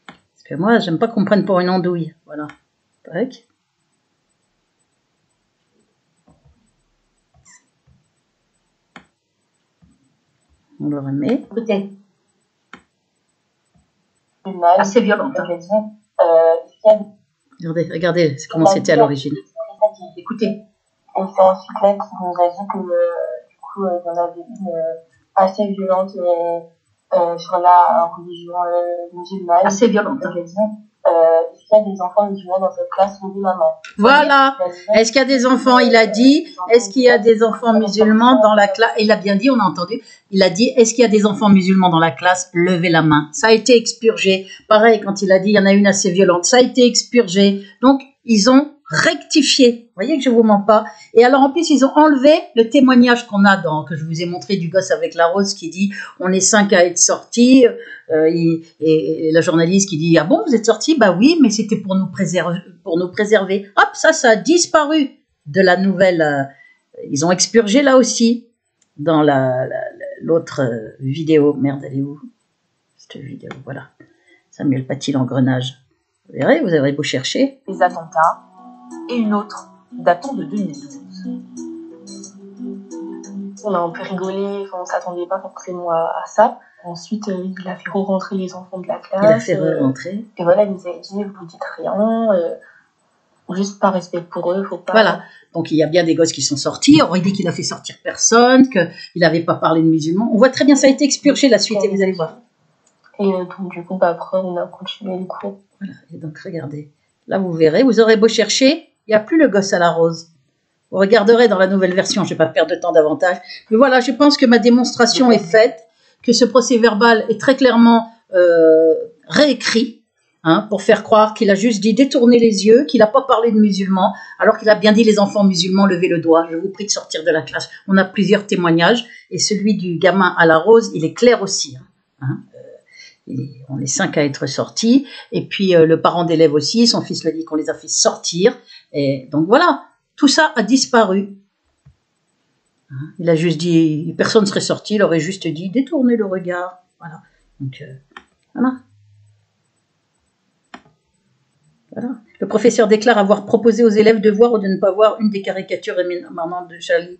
Parce que moi, j'aime pas qu'on me prenne pour une andouille. Voilà. Tac. On le remet. Écoutez. Assez violente. Regardez comment c'était à l'origine. Écoutez. Et c'est ensuite là qu'il nous a dit que du coup, il y en avait une assez violente sur la religion musulmane. Assez violente. Est-ce qu'il y a des enfants musulmans dans cette classe? Levez la main. Voilà. Est-ce qu'il y a des enfants? Il a dit. Est-ce qu'il y a des enfants musulmans dans la classe? Il a bien dit, on a entendu. Il a dit, est-ce qu'il y a des enfants musulmans dans la classe? Levez la main. Ça a été expurgé. Pareil, quand il a dit, il y en a une assez violente. Ça a été expurgé. Donc, ils ont rectifié. Vous voyez que je ne vous mens pas. Et alors, en plus, ils ont enlevé le témoignage qu'on a que je vous ai montré du gosse avec la rose qui dit, on est 5 à être sortis. Et la journaliste qui dit, ah bon, vous êtes sortis? Bah oui, mais c'était pour nous préserver. Hop, ça a disparu de la nouvelle. Ils ont expurgé là aussi dans l'autre vidéo. Merde, elle est où? Cette vidéo, voilà. Samuel Paty, l'engrenage. Vous verrez, vous aurez beau chercher. Les attentats et une autre datant de 2012. On a un peu rigolé, on ne s'attendait pas forcément à ça. Ensuite, il a fait re-rentrer les enfants de la classe. Il a fait re-rentrer. Et voilà, il nous a dit, vous dites rien, juste par respect pour eux, faut pas... Voilà, donc il y a bien des gosses qui sont sortis. On dit qu'il a fait sortir personne, qu'il n'avait pas parlé de musulmans. On voit très bien, ça a été expurgé la suite, et vous allez voir. Et donc du coup, après, on a continué le cours. Voilà, et donc regardez, là vous verrez, vous aurez beau chercher, il n'y a plus le gosse à la rose. Vous regarderez dans la nouvelle version, je ne vais pas perdre de temps davantage. Mais voilà, je pense que ma démonstration est faite, que ce procès-verbal est très clairement réécrit, hein, pour faire croire qu'il a juste dit détourner les yeux, qu'il n'a pas parlé de musulmans, alors qu'il a bien dit les enfants musulmans, levez le doigt, je vous prie de sortir de la classe. On a plusieurs témoignages, et celui du gamin à la rose, il est clair aussi. Hein. On est 5 à être sortis, et puis le parent d'élève aussi, son fils le dit qu'on les a fait sortir, et donc voilà. Tout ça a disparu. Il a juste dit, personne ne serait sorti, il aurait juste dit, détournez le regard. Voilà. Donc, voilà. Voilà. Le professeur déclare avoir proposé aux élèves de voir ou de ne pas voir une des caricatures émanant de Charlie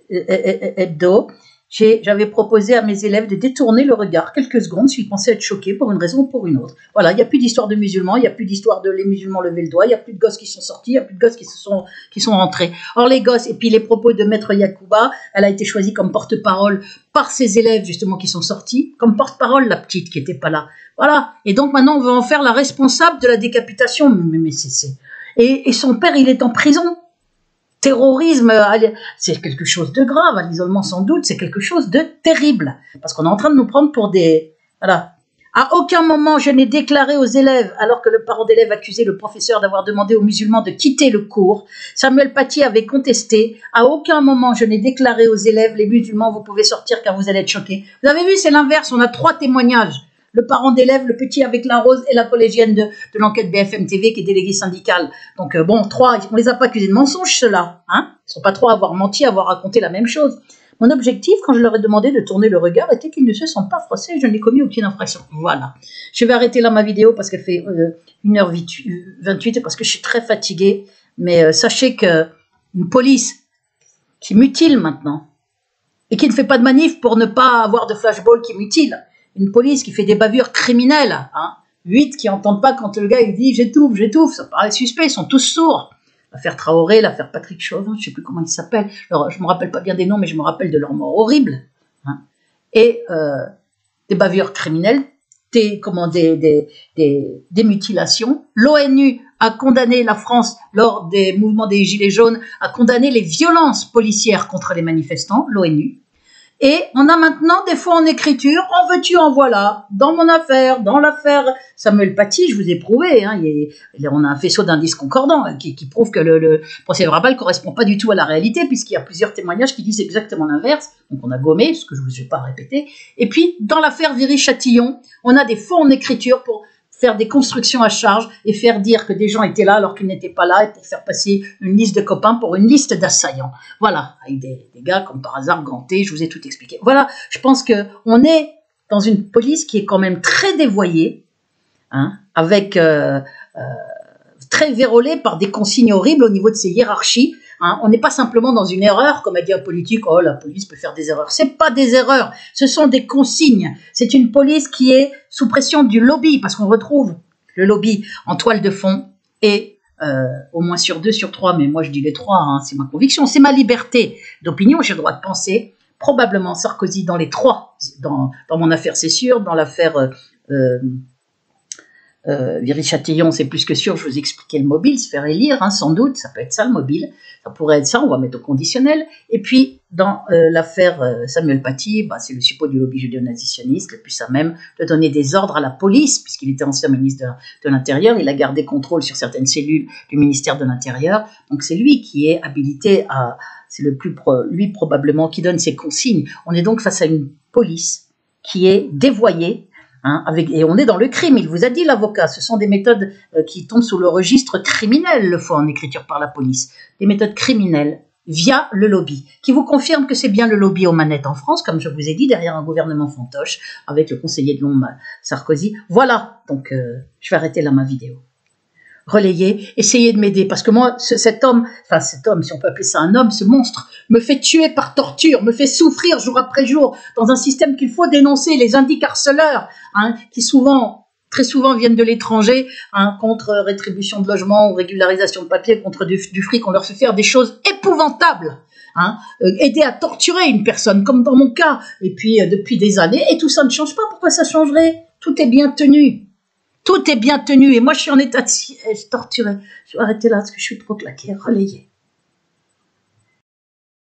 Hebdo. J'avais proposé à mes élèves de détourner le regard quelques secondes s'ils pensaient être choqués pour une raison ou pour une autre. Voilà, il n'y a plus d'histoire de musulmans, il n'y a plus d'histoire de les musulmans lever le doigt, il n'y a plus de gosses qui sont sortis, il n'y a plus de gosses qui sont rentrés. Or les gosses, et puis les propos de Maître Yacouba, elle a été choisie comme porte-parole par ses élèves justement qui sont sortis, comme porte-parole la petite qui n'était pas là. Voilà, et donc maintenant on va en faire la responsable de la décapitation. Mais et son père il est en prison. Terrorisme, c'est quelque chose de grave, à l'isolement sans doute, c'est quelque chose de terrible, parce qu'on est en train de nous prendre pour des... Voilà. À aucun moment je n'ai déclaré aux élèves, alors que le parent d'élève accusait le professeur d'avoir demandé aux musulmans de quitter le cours, Samuel Paty avait contesté, à aucun moment je n'ai déclaré aux élèves, les musulmans vous pouvez sortir car vous allez être choqués. Vous avez vu, c'est l'inverse, on a 3 témoignages. Le parent d'élève, le petit avec la rose et la collégienne de l'enquête BFM TV qui est déléguée syndicale. Donc bon, 3, on les a pas accusés de mensonges ceux-là. Hein, ils sont pas 3 à avoir menti, à avoir raconté la même chose. Mon objectif, quand je leur ai demandé de tourner le regard, était qu'ils ne se sentent pas froissés et je n'ai commis aucune infraction. Voilà. Je vais arrêter là ma vidéo parce qu'elle fait 1h28 parce que je suis très fatiguée. Mais sachez qu'une police qui mutile maintenant et qui ne fait pas de manif pour ne pas avoir de flashball qui mutile, une police qui fait des bavures criminelles, hein, 8 qui n'entendent pas quand le gars il dit j'étouffe, ça paraît suspect, ils sont tous sourds. L'affaire Traoré, l'affaire Patrick Chauvin, je ne sais plus comment ils s'appellent, je ne me rappelle pas bien des noms, mais je me rappelle de leur mort horrible. Hein. Et des bavures criminelles, des mutilations. L'ONU a condamné la France lors des mouvements des Gilets jaunes, a condamné les violences policières contre les manifestants, l'ONU. Et on a maintenant des faux en écriture, en veux-tu, en voilà, dans mon affaire, dans l'affaire Samuel Paty, je vous ai prouvé, hein, on a un faisceau d'indices concordants qui prouve que le procès-verbal ne correspond pas du tout à la réalité, puisqu'il y a plusieurs témoignages qui disent exactement l'inverse, donc on a gommé, ce que je ne vais pas répéter. Et puis, dans l'affaire Viry-Châtillon, on a des faux en écriture pour faire des constructions à charge et faire dire que des gens étaient là alors qu'ils n'étaient pas là et pour faire passer une liste de copains pour une liste d'assaillants. Voilà, avec des gars comme par hasard gantés, je vous ai tout expliqué. Voilà, je pense qu'on est dans une police qui est quand même très dévoyée, hein, avec très vérolée par des consignes horribles au niveau de ses hiérarchies. Hein, on n'est pas simplement dans une erreur, comme a dit un politique, oh la police peut faire des erreurs. C'est pas des erreurs, ce sont des consignes. C'est une police qui est sous pression du lobby, parce qu'on retrouve le lobby en toile de fond, et au moins sur 2, sur 3, mais moi je dis les 3, hein, c'est ma conviction, c'est ma liberté d'opinion, j'ai le droit de penser, probablement Sarkozy dans les 3, dans mon affaire c'est sûr, dans l'affaire... Viry-Châtillon, c'est plus que sûr, je vous expliquais le mobile, se faire élire, hein, sans doute, ça peut être ça le mobile, ça pourrait être ça, on va mettre au conditionnel. Et puis, dans l'affaire Samuel Paty, bah, c'est le suppôt du lobby judéo-nazitionniste, le plus à même de donner des ordres à la police, puisqu'il était ancien ministre de l'Intérieur, il a gardé contrôle sur certaines cellules du ministère de l'Intérieur, donc c'est lui qui est habilité à, c'est lui probablement qui donne ses consignes. On est donc face à une police qui est dévoyée, hein, et on est dans le crime, il vous a dit l'avocat, ce sont des méthodes qui tombent sous le registre criminel, le faux en écriture par la police, des méthodes criminelles, via le lobby, qui vous confirme que c'est bien le lobby aux manettes en France, comme je vous ai dit, derrière un gouvernement fantoche, avec le conseiller de l'ombre Sarkozy. Voilà, donc je vais arrêter là ma vidéo. Relayez, essayez de m'aider, parce que moi, cet homme, si on peut appeler ça un homme, ce monstre, me fait tuer par torture, me fait souffrir jour après jour, dans un système qu'il faut dénoncer, les indicarceleurs, qui très souvent viennent de l'étranger, contre rétribution de logement ou régularisation de papier, contre du fric, on leur fait faire des choses épouvantables, aider à torturer une personne, comme dans mon cas, et puis depuis des années, et tout ça ne change pas, pourquoi ça changerait? Tout est bien tenu. Tout est bien tenu et moi je suis en état de siège torturé. Je vais arrêter là parce que je suis trop claquée. Relayez.